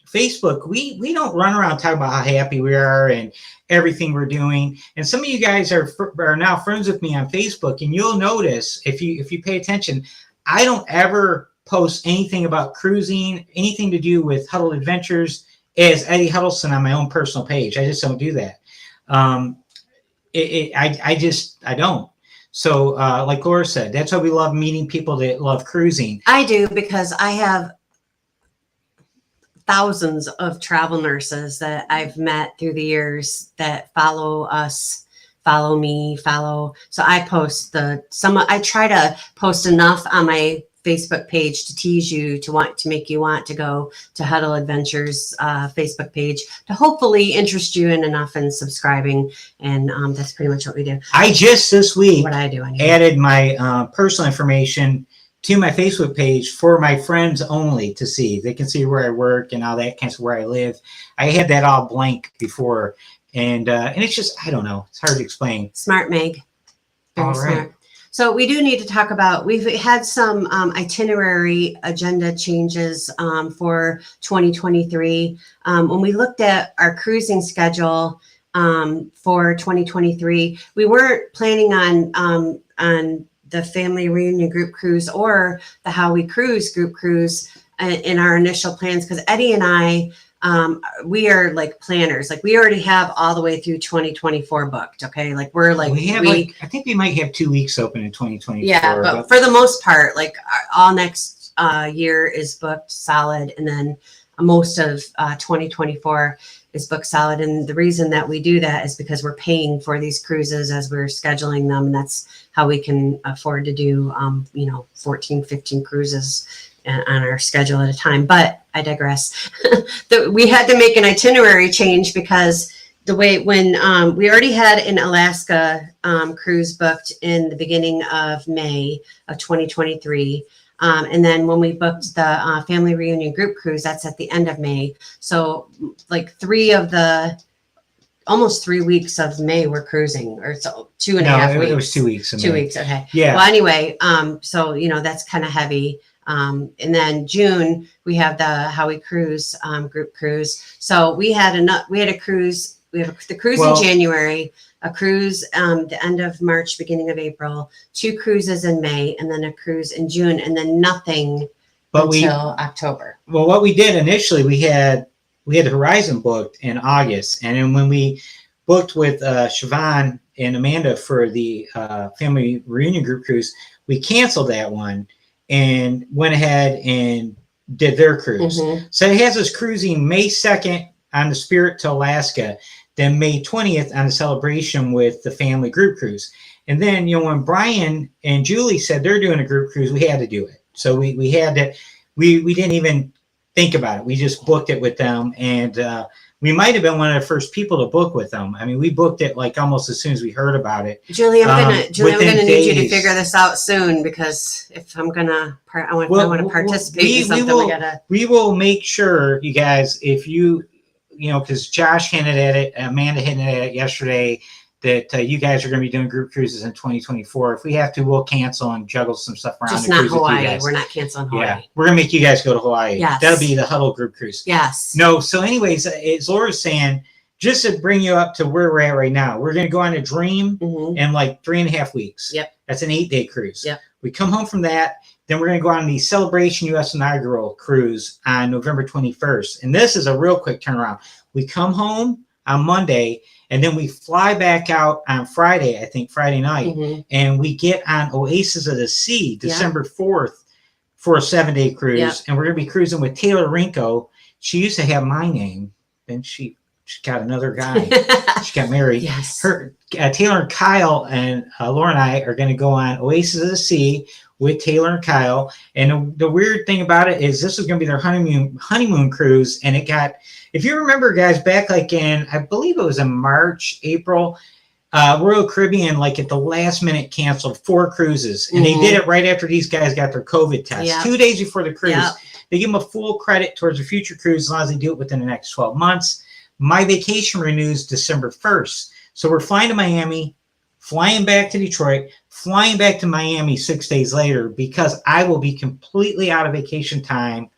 Facebook, we don't run around talking about how happy we are and everything we're doing. And some of you guys are now friends with me on Facebook, and you'll notice if you pay attention, I don't ever post anything about cruising, anything to do with Huddle Adventures as Eddie Huddleston on my own personal page. I just don't do that. I don't. So like Laura said, that's why we love meeting people that love cruising. I do, because I have thousands of travel nurses that I've met through the years that follow us, follow me. So I post I try to post enough on my Facebook page to tease you, to make you want to go to Huddle Adventures Facebook page, to hopefully interest you in enough in subscribing. And that's pretty much what we do. I just this week added my personal information to my Facebook page for my friends only to see. They can see where I work and all that, kind of where I live. I had that all blank before, and it's just, I don't know. It's hard to explain. Smart, Meg. Very smart. Right. So we do need to talk about, we've had some itinerary agenda changes for 2023. When we looked at our cruising schedule for 2023, we weren't planning on the family reunion group cruise or the How We Cruise group cruise in our initial plans, because Eddie and I, we are like planners. Like we already have all the way through 2024 booked. Okay. Like we're like, I think we might have 2 weeks open in 2024. Yeah. But for the most part, like all next year is booked solid. And then most of 2024 is booked solid. And the reason that we do that is because we're paying for these cruises as we're scheduling them. And that's how we can afford to do, 14, 15 cruises on our schedule at a time. But I digress. We had to make an itinerary change because the way when we already had an Alaska cruise booked in the beginning of May of 2023. And then when we booked the family reunion group cruise, that's at the end of May. So like almost 3 weeks of May we're cruising, or so 2.5 weeks. It was 2 weeks. 2 weeks. Okay. Yeah. Well, anyway, so that's kind of heavy. And then June we have the Howie Cruise group cruise. So we had a cruise. We have the cruise in January, a cruise the end of March, beginning of April, 2 cruises in May, and then a cruise in June, and then nothing until October. Well, what we did initially, we had the Horizon booked in August, and then when we booked with Siobhan and Amanda for the family reunion group cruise, we canceled that one and went ahead and did their cruise. Mm-hmm. So it has us cruising May 2nd on the Spirit to Alaska, then May 20th on the Celebration with the family group cruise. And then, when Brian and Julie said they're doing a group cruise, we had to do it. So we had to, we didn't even think about it. We just booked it with them, and we might have been one of the first people to book with them. I mean, we booked it like almost as soon as we heard about it. Julie, I'm gonna need you to days. figure this out soon, because if I'm gonna, I want to participate in something. We will make sure, you guys, if because Josh hinted at it, Amanda hinted at it yesterday, that you guys are going to be doing group cruises in 2024. If we have to, we'll cancel and juggle some stuff around. Just not Hawaii. We're not canceling Hawaii. Yeah, we're going to make you guys go to Hawaii. Yes. That'll be the Huddle group cruise. Yes. No, so anyways, as Laura's saying, just to bring you up to where we're at right now, we're going to go on a Dream in like 3.5 weeks. Yep. That's an 8-day cruise. Yep. We come home from that. Then we're going to go on the Celebration U.S. Inaugural Cruise on November 21st. And this is a real quick turnaround. We come home on Monday, and then we fly back out on Friday, I think Friday night, and we get on Oasis of the Sea December 4th for a 7-day cruise. Yep. And we're going to be cruising with Taylor Rinko. She used to have my name. Then she got another guy. She got married. Yes. Taylor and Kyle and Laura and I are going to go on Oasis of the Sea with Taylor and Kyle. And the weird thing about it is this is going to be their honeymoon cruise. And it got, if you remember, guys, back like in, I believe it was in March, April, Royal Caribbean, like at the last minute, canceled 4 cruises. And they did it right after these guys got their COVID test. Yep. 2 days before the cruise. Yep. They give them a full credit towards a future cruise as long as they do it within the next 12 months. My vacation renews December 1st. So we're flying to Miami, flying back to Detroit, flying back to Miami 6 days later, because I will be completely out of vacation time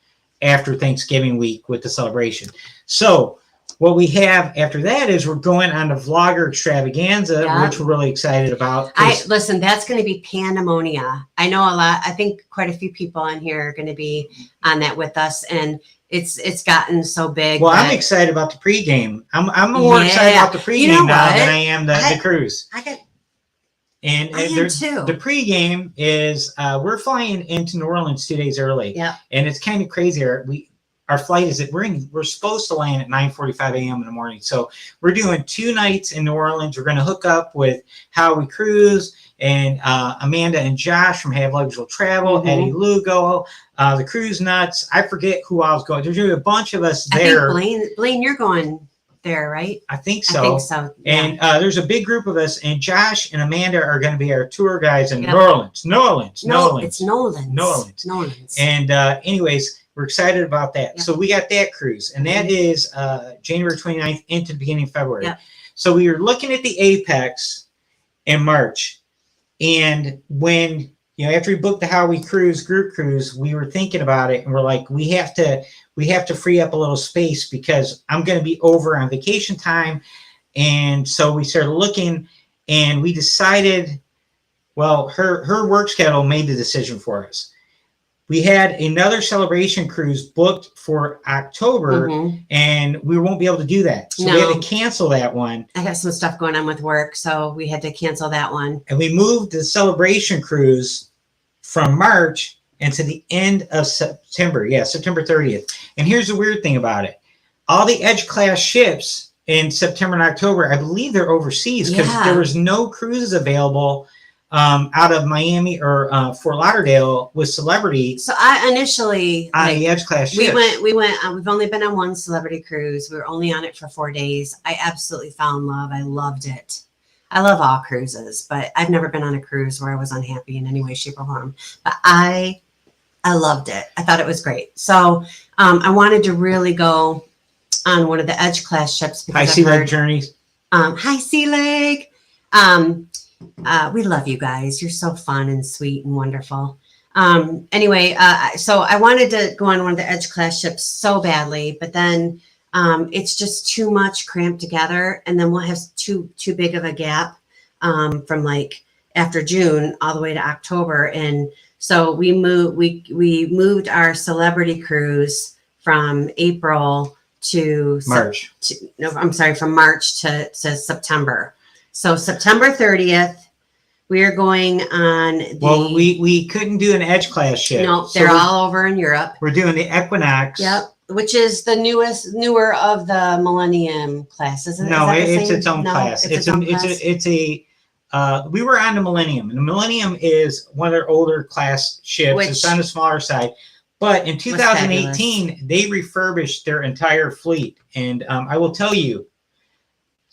after Thanksgiving week with the celebration. So what we have after that is we're going on the Vlogger Extravaganza, which we're really excited about. Listen, that's going to be pandemonia. I know a lot. I think quite a few people on here are going to be on that with us, and it's gotten so big. Well, I'm excited about the pregame. I'm more excited about the pregame now than I am the cruise. I am too. The pregame is we're flying into New Orleans 2 days early. Yeah. And it's kind of crazy. Our flight is that we're supposed to land at 9:45 a.m. in the morning. So we're doing 2 nights in New Orleans. We're going to hook up with Howie Cruise and Amanda and Josh from Have Luggage Will Travel, Eddie Lugo, the Cruise Nuts. I forget who else going. There's a bunch of us there. I think Blaine, you're going there, right? I think so. I think so. Yeah. And there's a big group of us, and Josh and Amanda are going to be our tour guides in New Orleans. It's Nolans. And anyways, we're excited about that. Yep. So we got that cruise, and that is January 29th into the beginning of February. Yep. So we were looking at the Apex in March, and when after we booked the Howie Cruise group cruise, we were thinking about it, and we're like, we have to free up a little space because I'm going to be over on vacation time. And so we started looking, and we decided, well, her work schedule made the decision for us. We had another celebration cruise booked for October, and we won't be able to do that. So we had to cancel that one. I got some stuff going on with work, so we had to cancel that one. And we moved the celebration cruise from March into the end of September. Yeah, September 30th. And here's the weird thing about it. All the Edge class ships in September and October, I believe they're overseas because there was no cruises available out of Miami or Fort Lauderdale with Celebrity So I initially on the Edge class ships. we went. We've only been on one Celebrity cruise. We were only on it for 4 days. I absolutely fell in love. I loved it. I love all cruises, but I've never been on a cruise where I was unhappy in any way, shape, or form. But I loved it. I thought it was great. So I wanted to really go on one of the Edge class ships because High Sea Leg Journeys. Hi Sea Leg. We love you guys. You're so fun and sweet and wonderful. Anyway, so I wanted to go on one of the Edge class ships so badly, but then it's just too much cramped together, and then we'll have too big of a gap from like after June all the way to October, and so we moved our Celebrity cruise from April to March. From March to September. So September 30th, we are going on the... Well, we couldn't do an Edge class ship. No, they're all over in Europe. We're doing the Equinox. Yep, which is the newer of the Millennium class, isn't it? No, Is that it's its own class. We were on the Millennium, and the Millennium is one of their older class ships. It's on the smaller side. But in 2018, they refurbished their entire fleet. And I will tell you,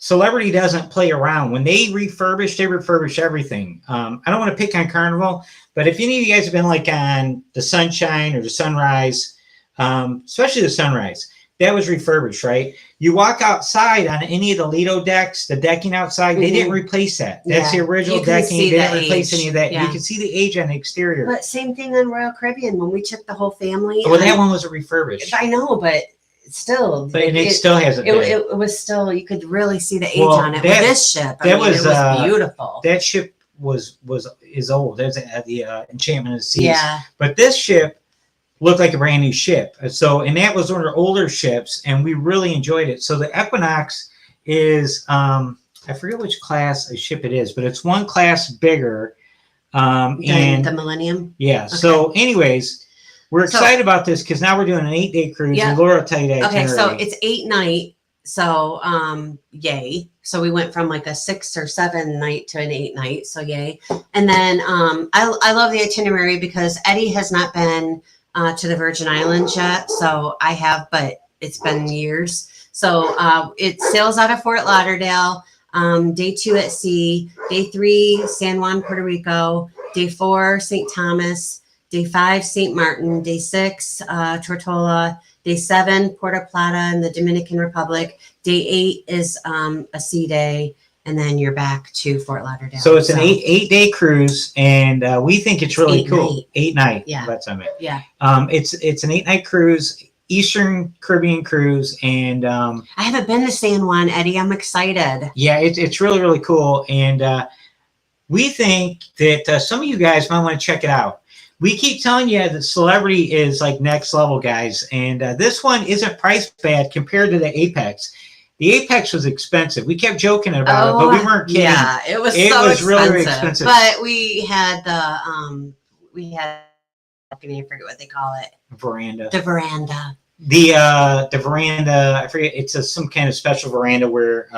Celebrity doesn't play around. When they refurbish everything. I don't want to pick on Carnival, but if any of you guys have been like on the Sunshine or the Sunrise, especially the Sunrise, that was refurbished, right? You walk outside on any of the Lido decks, the decking outside, they didn't replace that. That's the original decking. They didn't replace any of that. Yeah. You can see the age on the exterior. But same thing on Royal Caribbean when we took the whole family. Well, that one was refurbished. I know, but still. But it still hasn't been. It was still, you could really see the age on it. With this ship, it was beautiful. That ship is old. That's the Enchantment of the Seas. Yeah. But this ship looked like a brand new ship. So, and that was one of our older ships, and we really enjoyed it. So the Equinox is, I forget which class a ship it is, but it's one class bigger. And the Millennium? Yeah. Okay. So anyways, we're excited about this because now we're doing an 8-day cruise. Yeah. And Laura will tell you that. Okay, so it's 8-night. So yay. So we went from like a 6 or 7 night to an 8-night. So yay. And then I love the itinerary because Eddie has not been to the Virgin Islands yet. So I have, but it's been years. So it sails out of Fort Lauderdale. Day 2 at sea. Day 3, San Juan, Puerto Rico. Day 4, St. Thomas. Day 5, St. Martin. Day 6, Tortola. Day 7, Puerto Plata in the Dominican Republic. Day 8 is a sea day. And then you're back to Fort Lauderdale. So it's an 8-day cruise, and we think it's really cool. 8-night. Yeah. That's what I meant. Yeah. It's an 8-night cruise, Eastern Caribbean cruise, and I haven't been to San Juan, Eddie. I'm excited. Yeah, it's really, really cool. And we think that some of you guys might want to check it out. We keep telling you that Celebrity is like next level, guys. And this one isn't priced bad compared to the Apex. The Apex was expensive. We kept joking about it, but we weren't kidding. Yeah, it was really, really expensive. But we had the I forget what they call it. Veranda. The veranda. The veranda, I forget, it's some kind of special veranda where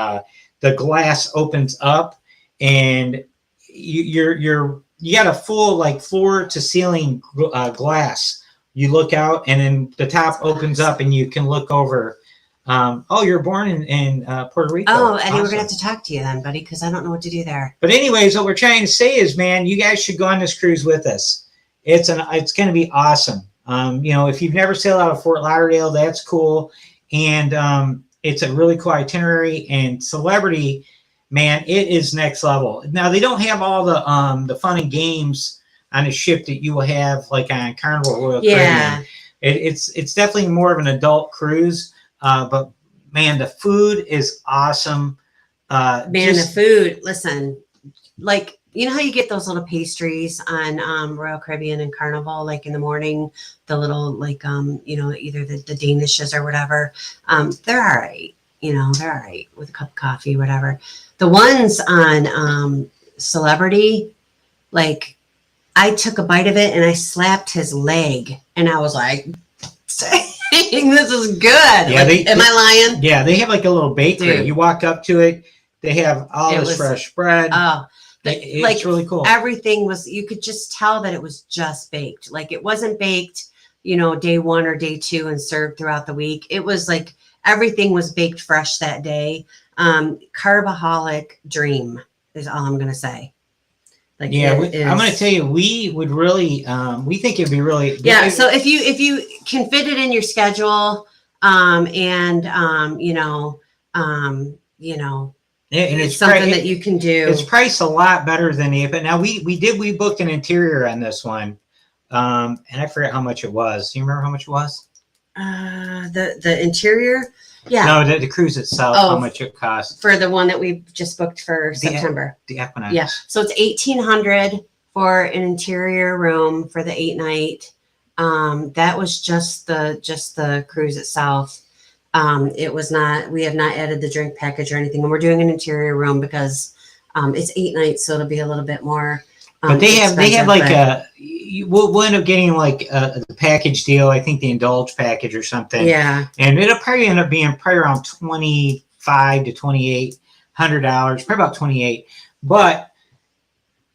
the glass opens up and you got a full like floor to ceiling glass. You look out and then the top opens up and you can look over. You're born in Puerto Rico. Oh, Eddie, we're gonna have to talk to you then, buddy, because I don't know what to do there. But anyways, what we're trying to say is, man, you guys should go on this cruise with us. It's going to be awesome. If you've never sailed out of Fort Lauderdale, that's cool, and it's a really cool itinerary. And Celebrity, man, it is next level. Now they don't have all the fun and games on a ship that you will have like on Carnival Royal Caribbean. It's definitely more of an adult cruise. But man, the food is awesome. The food, listen, like, you know how you get those little pastries on Royal Caribbean and Carnival, like in the morning, the little, like, either the Danishes or whatever. They're all right. They're all right with a cup of coffee, whatever. The ones on Celebrity, like, I took a bite of it and I slapped his leg and I was like, this is good. Yeah, am I lying? Yeah, they have like a little bakery. Dude. You walk up to it, they have all this fresh bread. Oh, It's really cool. Everything was, you could just tell that it was just baked. Like it wasn't baked, day 1 or day 2 and served throughout the week. It was like everything was baked fresh that day. Carbaholic dream is all I'm going to say. Like, yeah, I'm going to tell you, we would really, we think it'd be really. Yeah. So if you can fit it in your schedule, and it's something that you can do. It's priced a lot better than the, but now we booked an interior on this one. And I forget how much it was. Do you remember how much it was? The interior? Yeah. No, the cruise itself, how much it cost. For the one that we just booked for September. The Equinox. Yeah. So it's $1,800 for an interior room for the 8-night. That was just the cruise itself. It was not, we have not added the drink package or anything. And we're doing an interior room because it's 8 nights, so it'll be a little bit more. But they have like we'll end up getting like the package deal. I think the indulge package or something. Yeah. And it'll probably end up being probably around $2,500 to $2,800, probably about 28. But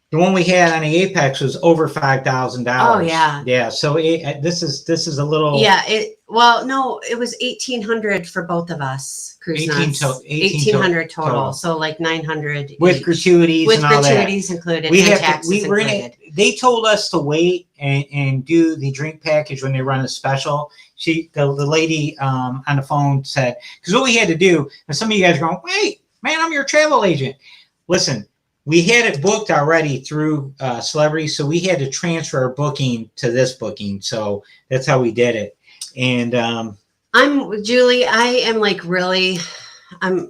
the one we had on the Apex was over $5,000. Oh yeah. Yeah. So this is a little. Yeah. It was $1,800 for both of us. Cruise nuts. $1,800 total. So like $900 with gratuities and all that. With gratuities included. They told us to wait and do the drink package when they run a special. The lady on the phone said, because what we had to do, and some of you guys are going, wait, man, I'm your travel agent. Listen. We had it booked already through Celebrity, so we had to transfer our booking to this booking. So that's how we did it. And I'm Julie. I am like really.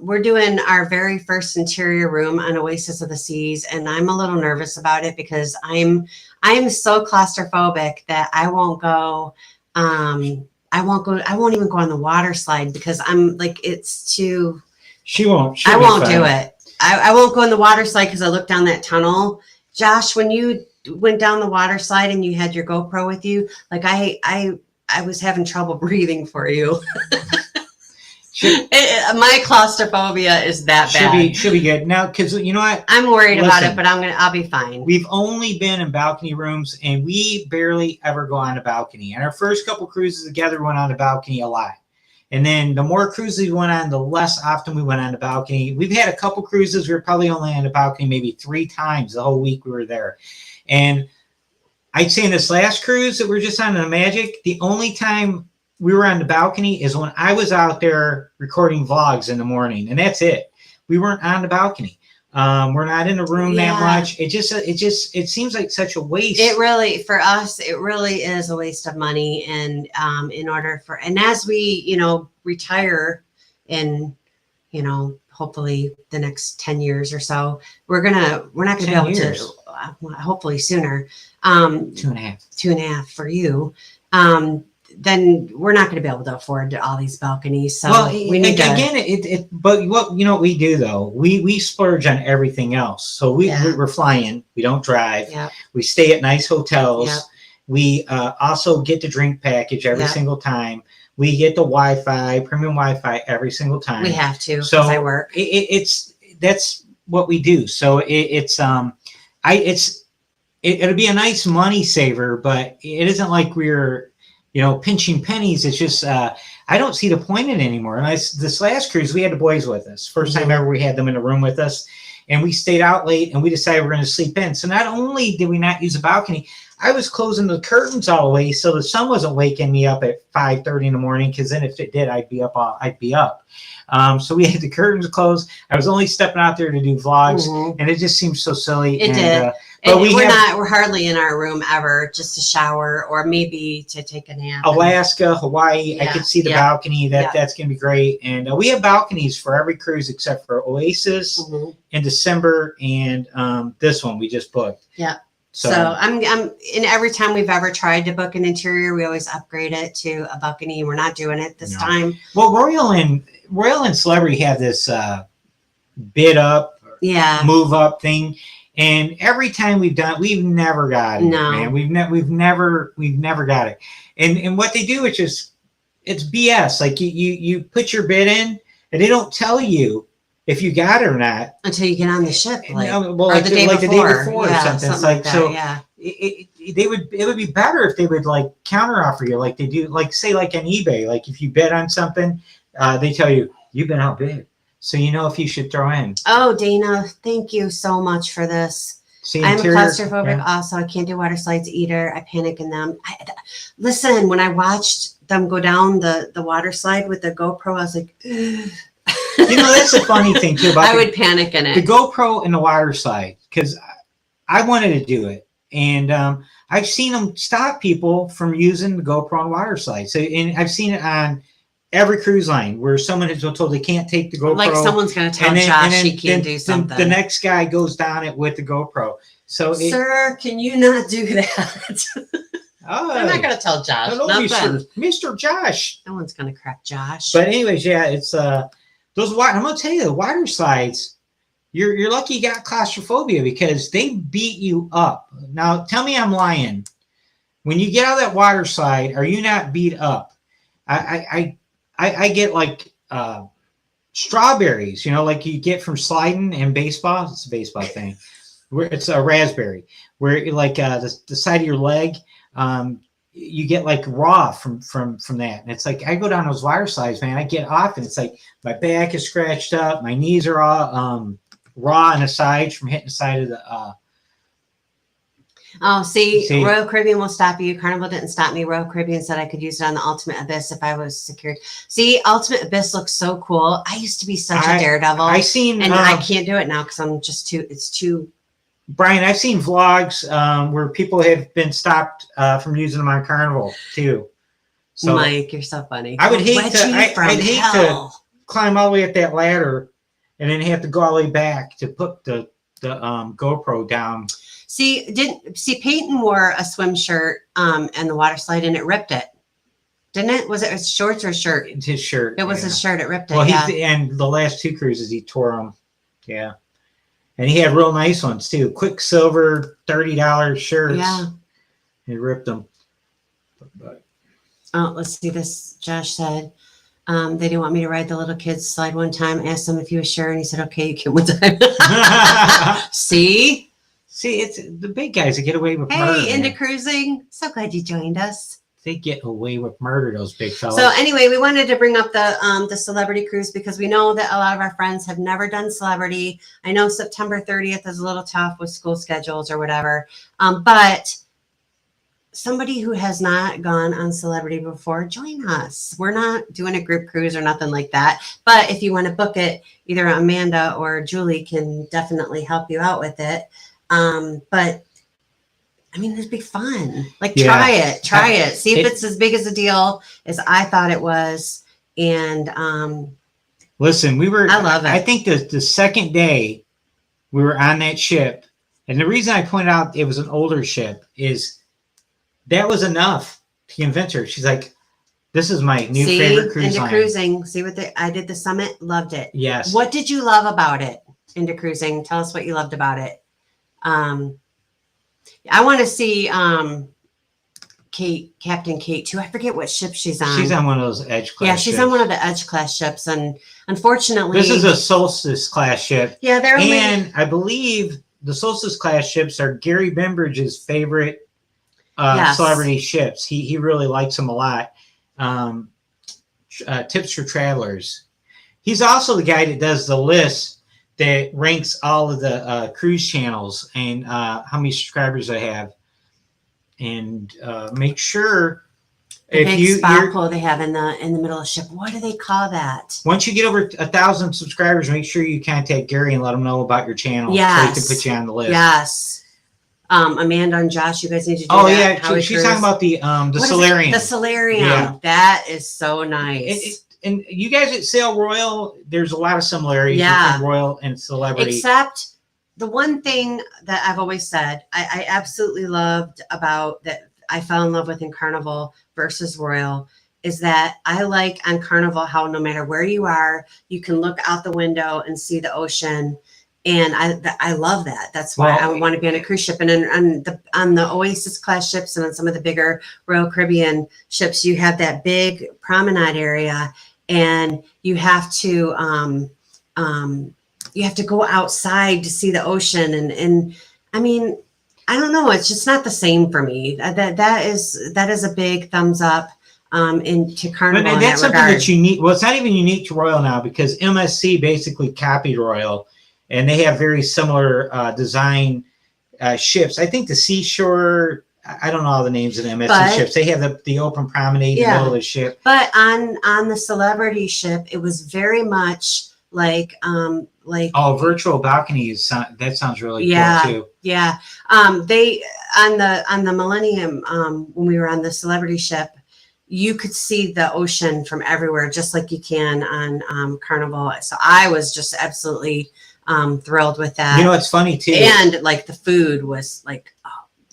We're doing our very first interior room on Oasis of the Seas, and I'm a little nervous about it because I'm so claustrophobic that I won't go. I won't even go on the water slide because I'm like it's too. She won't. I won't do it. I won't go in the water slide because I looked down that tunnel. Josh, when you went down the water slide and you had your GoPro with you, like I was having trouble breathing for you. My claustrophobia is that bad. Should be good now because you know what? I'm worried about it, but I'll be fine. We've only been in balcony rooms and we barely ever go on a balcony. And our first couple cruises together went on the balcony a lot. And then the more cruises we went on, the less often we went on the balcony. We've had a couple cruises. We were probably only on the balcony maybe 3 times the whole week we were there. And I'd say in this last cruise that we're just on the Magic, the only time we were on the balcony is when I was out there recording vlogs in the morning. And that's it. We weren't on the balcony. We're not in the room that much. It seems like such a waste. For us, it really is a waste of money. And and as we, retire in, hopefully the next 10 years or so, we're not going to be able to, hopefully sooner, 2.5 for you. Then we're not going to be able to afford all these balconies. So we need but what we do though, we splurge on everything else. So we're flying, we don't drive. Yep. We stay at nice hotels. Yep. We also get the drink package every single time. We get the Wi-Fi, premium Wi-Fi every single time. We have to. So I work. That's what we do. So it'll be a nice money saver, but it isn't like we're pinching pennies. It's just, I don't see the point in it anymore. And this last cruise, we had the boys with us. First time ever we had them in a room with us. And we stayed out late and we decided we're going to sleep in. So not only did we not use a balcony, I was closing the curtains all the way so the sun wasn't waking me up at 5:30 in the morning, because then if it did, I'd be up. So we had the curtains closed. I was only stepping out there to do vlogs, and it just seems so silly. It did. But we're hardly in our room ever, just to shower or maybe to take a nap. Alaska, Hawaii, I could see the balcony. That's going to be great. And we have balconies for every cruise except for Oasis in December and this one we just booked. Yeah. So I'm in every time we've ever tried to book an interior, we always upgrade it to a balcony. We're not doing it this time. Well, Royal and Celebrity have this bid up, move up thing. And every time we've never got it. No, man. We've never got it. And what they do, it's BS. Like you put your bid in, and they don't tell you if you got it or not. Until you get on the ship, like, No, well, or like the day the day before. before or Yeah, something. It's like like, that, so yeah. it would be better if they would like counter offer you like they do, like say like on eBay, like if you bet on something, they tell you you've been outbid, so you know if you should throw in. Oh, Dana, thank you so much for this. See, I'm interior, claustrophobic yeah. also. I can't do water slides either. I panic in them. Listen, when I watched them go down the water slide with the GoPro, I was like, ugh. You know, that's the funny thing too about I would panic in the it. GoPro and the water slide, because I wanted to do it, and I've seen them stop people from using the GoPro and water slide. So, and I've seen it on every cruise line where someone has been told they can't take the GoPro. Like someone's going to tell Josh he can't do something. The next guy goes down it with the GoPro. So, sir, can you not do that? I'm not going to tell Josh. Hello, Mr. Josh. No one's going to correct Josh. But anyways, yeah, it's those water. I'm going to tell you, the water slides. You're lucky you got claustrophobia because they beat you up. Now, tell me I'm lying. When you get out of that water slide, are you not beat up? I get like strawberries, you know, like you get from sliding in baseball. It's a baseball thing. Where it's a raspberry, where like the side of your leg, you get like raw from that. And it's like I go down those water slides, man. I get off and it's like my back is scratched up, my knees are all raw on the sides from hitting the side of the. Oh, see, Royal Caribbean will stop you. Carnival didn't stop me. Royal Caribbean said I could use it on the Ultimate Abyss if I was secured. See, Ultimate Abyss looks so cool. I used to be such a daredevil. I seen, and I can't do it now because I'm just too. It's too. Brian, I've seen vlogs where people have been stopped from using them on Carnival too. So Mike, you're so funny. I would hate to. I'd hate to climb all the way up that ladder and then have to go all the way back to put the GoPro down. See, Peyton wore a swim shirt and the water slide and it ripped it. Didn't it? Was it his shorts or shirt? It's his shirt. It was his shirt. It ripped it. Well, yeah. And the last two cruises he tore them. Yeah. And he had real nice ones too. Quicksilver, $30 shirts. Yeah. He ripped them. But. Oh, let's see this. Josh said, they didn't want me to ride the little kids slide one time. Asked him if he was sure. And he said, okay, you can one time. See? See, it's the big guys that get away with murder. Hey, into cruising. So glad you joined us. They get away with murder, those big fellas. So anyway, we wanted to bring up the celebrity cruise because we know that a lot of our friends have never done celebrity. I know September 30th is a little tough with school schedules or whatever. But somebody who has not gone on celebrity before, join us. We're not doing a group cruise or nothing like that. But if you want to book it, either Amanda or Julie can definitely help you out with it. But I mean, it'd be fun. Like, try it. See if it's as big as a deal as I thought it was. And listen, I love it. I think the second day we were on that ship, and the reason I pointed out it was an older ship is that was enough to convince her. She's like, "This is my new favorite cruise line." Into cruising. See what I did the summit. Loved it. Yes. What did you love about it? Into cruising. Tell us what you loved about it. I want to see Captain Kate too. I forget what ship she's on. She's on one of those Edge class. Yeah, she's ships. on one of the Edge class ships, and unfortunately, this is a Solstice class ship. Yeah, they're and I believe the Solstice class ships are Gary Bembridge's favorite celebrity ships. He really likes them a lot. Tips for travelers. He's also the guy that does the list that ranks all of the cruise channels and how many subscribers I have, and make sure the big sparkle they have in the middle of the ship. What do they call that? Once you get over 1,000 subscribers, make sure you contact Gary and let him know about your channel. Yes. So he can put you on the list. Yes. Amanda and Josh, you guys need to do that. Oh yeah, she's talking about the Solarium. The Solarium. Yeah. That is so nice. And you guys at Sail Royal, there's a lot of similarities between Royal and Celebrity. Except the one thing that I've always said, I absolutely loved about that I fell in love with in Carnival versus Royal is that I like on Carnival how no matter where you are, you can look out the window and see the ocean. And I love that. That's why I want to be on a cruise ship. And on the Oasis class ships and on some of the bigger Royal Caribbean ships, you have that big promenade area, and you have to you have to go outside to see the ocean. And I mean, I don't know. It's just not the same for me. That is a big thumbs up into Carnival. But that's in that something regard. that's unique. Well, it's not even unique to Royal now because MSC basically copied Royal, and they have very similar design ships. I think the Seashore, I don't know all the names of the MSC ships. They have the open promenade in the middle of the ship. But on the Celebrity ship, it was very much like virtual balconies. That sounds really cool too. Yeah. They on the Millennium, when we were on the Celebrity ship, you could see the ocean from everywhere, just like you can on Carnival. So I was just absolutely thrilled with that. You know, it's funny too. And like the food was like,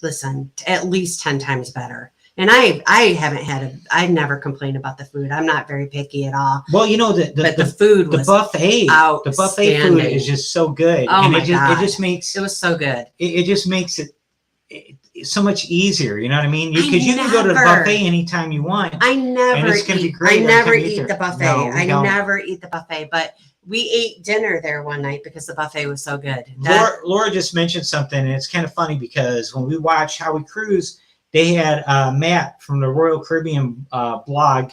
listen, at least 10 times better. And I've never complained about the food. I'm not very picky at all. Well, you know, but the food was the buffet food is just so good. Oh, and my God. It just makes it was so good. It just makes it so much easier. You know what I mean? Because you can go to the buffet anytime you want. I never eat the buffet. No, I never eat the buffet, but we ate dinner there one night because the buffet was so good. Laura just mentioned something, and it's kind of funny because when we watch How We Cruise, they had Matt from the Royal Caribbean blog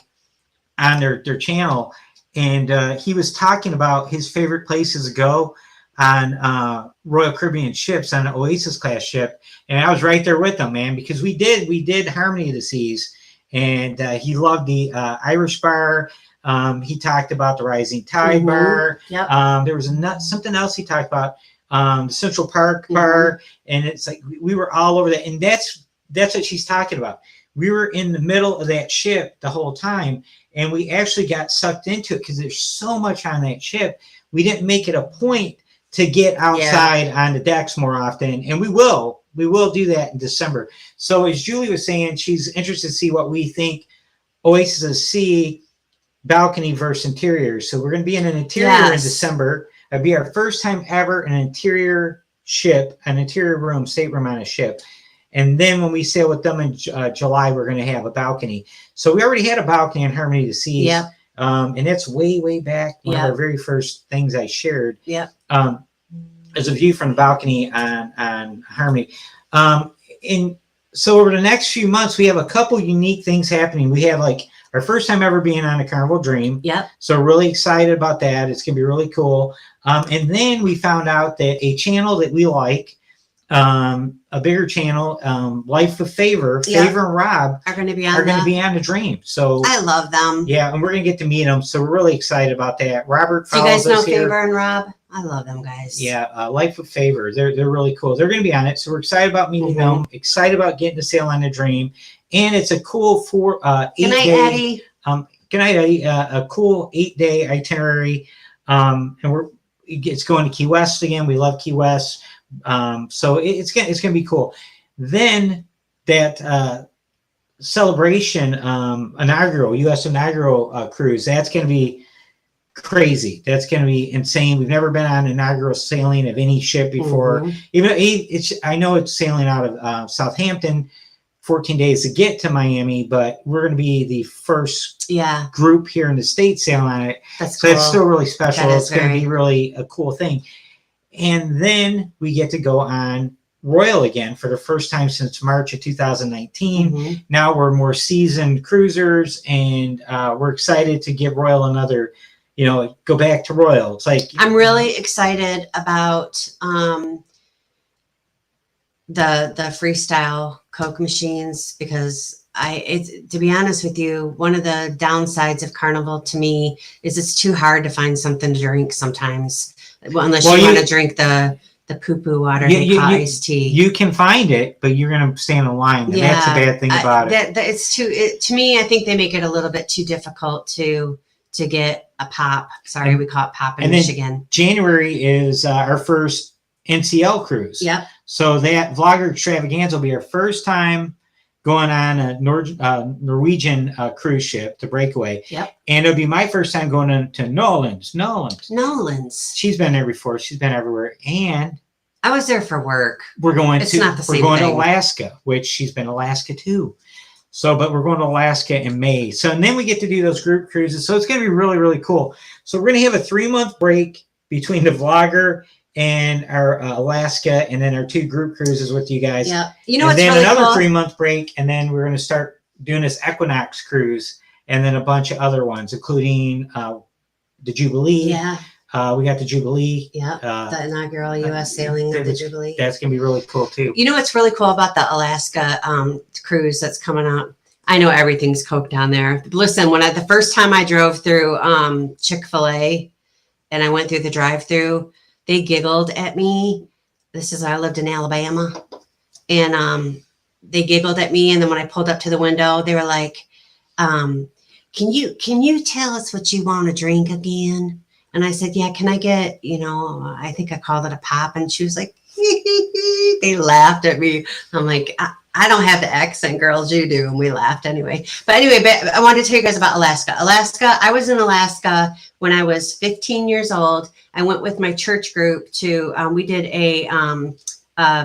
on their channel, and he was talking about his favorite places to go on Royal Caribbean ships, on an Oasis class ship, and I was right there with him, man, because we did Harmony of the Seas, and he loved the Irish bar. He talked about the Rising Tide bar. Yep. There was something else he talked about, the Central Park bar, and it's like we were all over that, and that's what she's talking about. We were in the middle of that ship the whole time, and we actually got sucked into it because there's so much on that ship. We didn't make it a point to get outside on the decks more often, and we will do that in December. So as Julie was saying, she's interested to see what we think Oasis of Sea balcony versus interior. So we're going to be in an interior in December. It'll be our first time ever in an interior ship, an interior room, stateroom on a ship. And then when we sail with them in July, we're going to have a balcony. So we already had a balcony in Harmony of the Seas. Yep. And that's way back. One of our very first things I shared. Yep. As a view from the balcony on Harmony. And so over the next few months, we have a couple unique things happening. We have like our first time ever being on a Carnival Dream. Yep. So really excited about that. It's going to be really cool. And then we found out that a channel that we like, a bigger channel, Life of Favor and Rob are going to be on the Dream. So I love them. Yeah, and we're going to get to meet them. So we're really excited about that. Robert Do you guys follows know us here. Favor and Rob? I love them guys. Yeah, Life of Favor. They're really cool. They're going to be on it. So we're excited about meeting them. Excited about getting to sail on the Dream. And it's a cool 8-day. Eddie. Good night, Eddie. A cool 8-day itinerary. And it's going to Key West again. We love Key West. So it's gonna be cool. Then that celebration inaugural U.S. inaugural cruise, that's gonna be crazy. That's gonna be insane. We've never been on inaugural sailing of any ship before. Even I know it's sailing out of Southampton, 14 days to get to Miami, but we're gonna be the first group here in the States sailing on it. That's so cool. It's still really special. That it's gonna be really a cool thing. And then we get to go on Royal again for the first time since March of 2019. Now we're more seasoned cruisers, and we're excited to give Royal another, go back to Royal. It's like I'm really excited about the freestyle Coke machines because to be honest with you, one of the downsides of Carnival to me is it's too hard to find something to drink sometimes. Unless you want to drink the poo-poo water they call iced tea. You can find it, but you're going to stand in line. And that's the bad thing about it. It's to me, I think they make it a little bit too difficult to get a pop. Sorry, we call it pop in Michigan. January is our first NCL cruise. Yep. So that Vlogger Extravaganza will be our first time going on a Norwegian cruise ship, the Breakaway. Yep. And it'll be my first time going to Nolans. She's been there before. She's been everywhere. And I was there for work. We're going to Alaska, which she's been Alaska too. So, but we're going to Alaska in May. So, and then we get to do those group cruises. So it's going to be really, really cool. So we're going to have a 3-month break between the vlogger and our Alaska, and then our 2 group cruises with you guys. Yeah. You know and what's then really another cool? 3-month break, and then we're going to start doing this Equinox cruise, and then a bunch of other ones, including the Jubilee. Yeah. We got the Jubilee. Yeah. The inaugural U.S. sailing of the Jubilee. That's going to be really cool too. You know what's really cool about the Alaska cruise that's coming up? I know everything's Coke down there. Listen, the first time I drove through Chick-fil-A and I went through the drive-through, they giggled at me. I lived in Alabama, and they giggled at me. And then when I pulled up to the window, they were like, "Can you tell us what you want to drink again?" And I said, "Yeah, can I get, I think I called it a pop." And she was like, they laughed at me. I'm like, I don't have the accent, girls, you do. And we laughed anyway. But I wanted to tell you guys about Alaska. I was in Alaska when I was 15 years old. I went with my church group to, we did a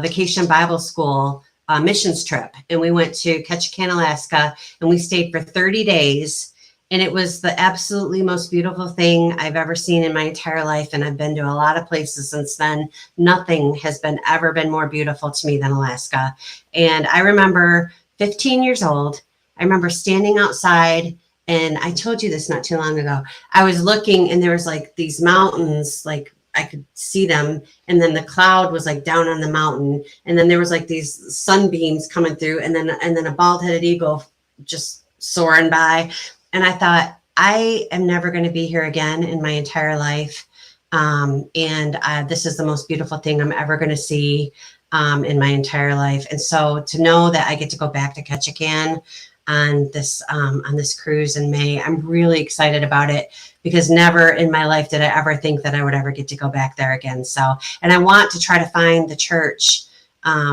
vacation Bible school missions trip. And we went to Ketchikan, Alaska, and we stayed for 30 days. And it was the absolutely most beautiful thing I've ever seen in my entire life. And I've been to a lot of places since then. Nothing has ever been more beautiful to me than Alaska. And I remember 15 years old. I remember standing outside, and I told you this not too long ago. I was looking, and there was like these mountains, like I could see them. And then the cloud was like down on the mountain. And then there was like these sunbeams coming through, and then a bald-headed eagle just soaring by. And I thought, I am never going to be here again in my entire life. This is the most beautiful thing I'm ever going to see in my entire life. And so to know that I get to go back to Ketchikan on this cruise in May, I'm really excited about it, because never in my life did I ever think that I would ever get to go back there again. So, and I want to try to find the church I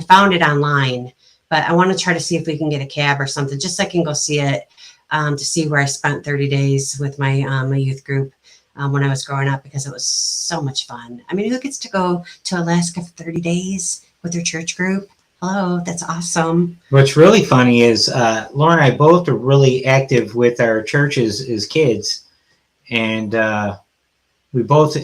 found it online. But I want to try to see if we can get a cab or something, just so I can go see it, to see where I spent 30 days with my my youth group when I was growing up, because it was so much fun. I mean, who gets to go to Alaska for 30 days with their church group? Hello, that's awesome. What's really funny is Laura and I both are really active with our churches as kids, and we both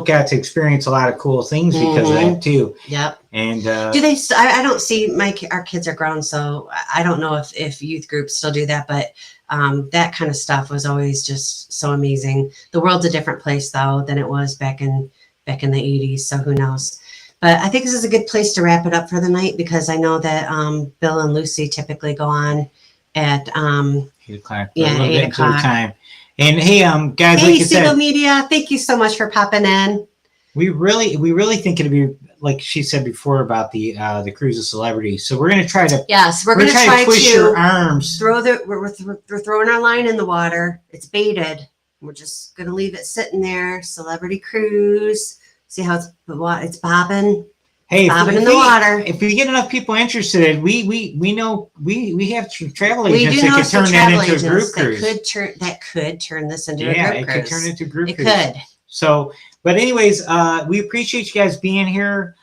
got to experience a lot of cool things because of that too. Yep. And do they? I don't see our kids are grown, so I don't know if youth groups still do that. But that kind of stuff was always just so amazing. The world's a different place though than it was back in the 80s. So who knows? But I think this is a good place to wrap it up for the night, because I know that Bill and Lucy typically go on at 8 o'clock. Yeah, 8 o'clock. Time. And hey, guys, hey, like you Single said, Media, thank you so much for popping in. we really think it'd be, like she said before, about the cruise of celebrities. So we're gonna try to we're gonna try twist your arms. We're throwing our line in the water. It's baited. We're just gonna leave it sitting there. Celebrity cruise. See how it's bobbing. Hey, bobbing in the water. If we get enough people interested, we know we have travel agents that know could turn that into a group cruise. That could turn this into a group cruise. Yeah, it could turn into a group cruise. It could. So, but anyways, we appreciate you guys being here.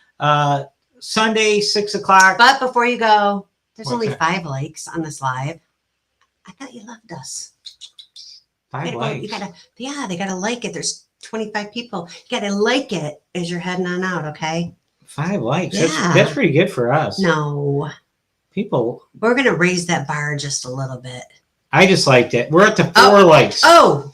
Sunday, 6 o'clock. But before you go, there's What's only that? 5 likes on this live. I thought you loved us. 5 likes. They gotta like it. There's 25 people. You gotta like it as you're heading on out, okay? 5 likes. Yeah. That's pretty good for us. No. We're gonna raise that bar just a little bit. I just liked it. We're up to 4 likes. Oh,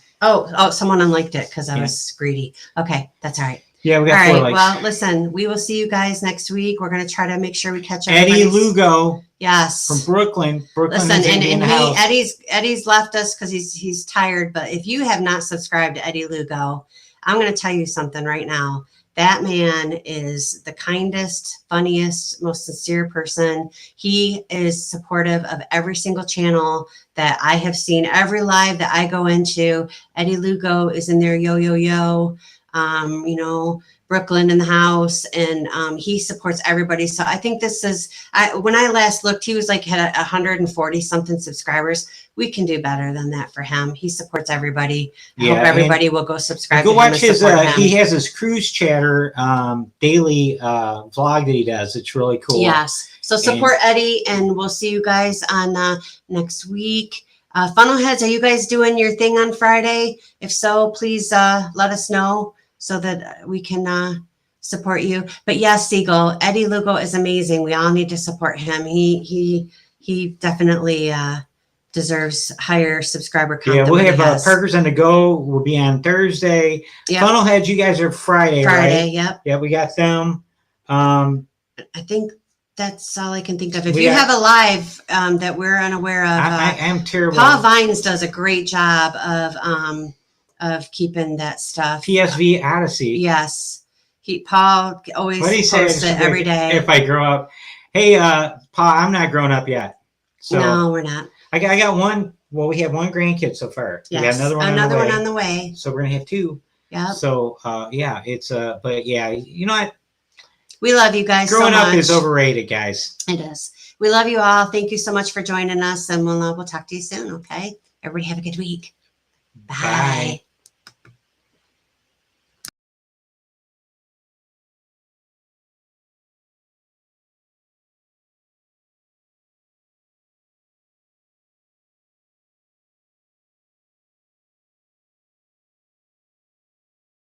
someone unliked it because I was greedy. Okay, that's all right. Yeah, we got all 4 right, likes. well, listen, we will see you guys next week. We're gonna try to make sure we catch up. Eddie Lugo. Yes. From Brooklyn. Listen, and Eddie's left us because he's tired. But if you have not subscribed to Eddie Lugo, I'm going to tell you something right now. That man is the kindest, funniest, most sincere person. He is supportive of every single channel that I have seen, every live that I go into. Eddie Lugo is in there, yo. Brooklyn in the house, and he supports everybody. So I think this is, when I last looked, he was had 140 something subscribers. We can do better than that for him. He supports everybody. I hope everybody will go subscribe. Go watch his. He has his cruise chatter daily vlog that he does. It's really cool. Yes. So support Eddie, and we'll see you guys on next week. Funnelheads, are you guys doing your thing on Friday? If so, please let us know so that we can support you. But yes, Siegel, Eddie Lugo is amazing. We all need to support him. He definitely deserves higher subscriber count. Yeah, than we'll what he have has. Parkers on the Go. Will be on Thursday. Yep. Funnelheads, you guys are Friday, Friday, right? yep. Yeah, we got them. I think that's all I can think of. If We you got- have a live that we're unaware of, I am terrible. Paul Vines does a great job of keeping that stuff. PSV Odyssey. Yes, Paul always What do you say? posts it every day. If I grow up, hey, Paul, I'm not grown up yet. So No, we're not. I got one. Well, we have one grandkid so far. Yes, We got another one on the way. So we're gonna have two. Yeah. So yeah, it's but yeah, you know what? We love you guys Growing so much. up is overrated, guys. It is. We love you all. Thank you so much for joining us, and we'll talk to you soon. Okay, everybody have a good week. Bye. Bye.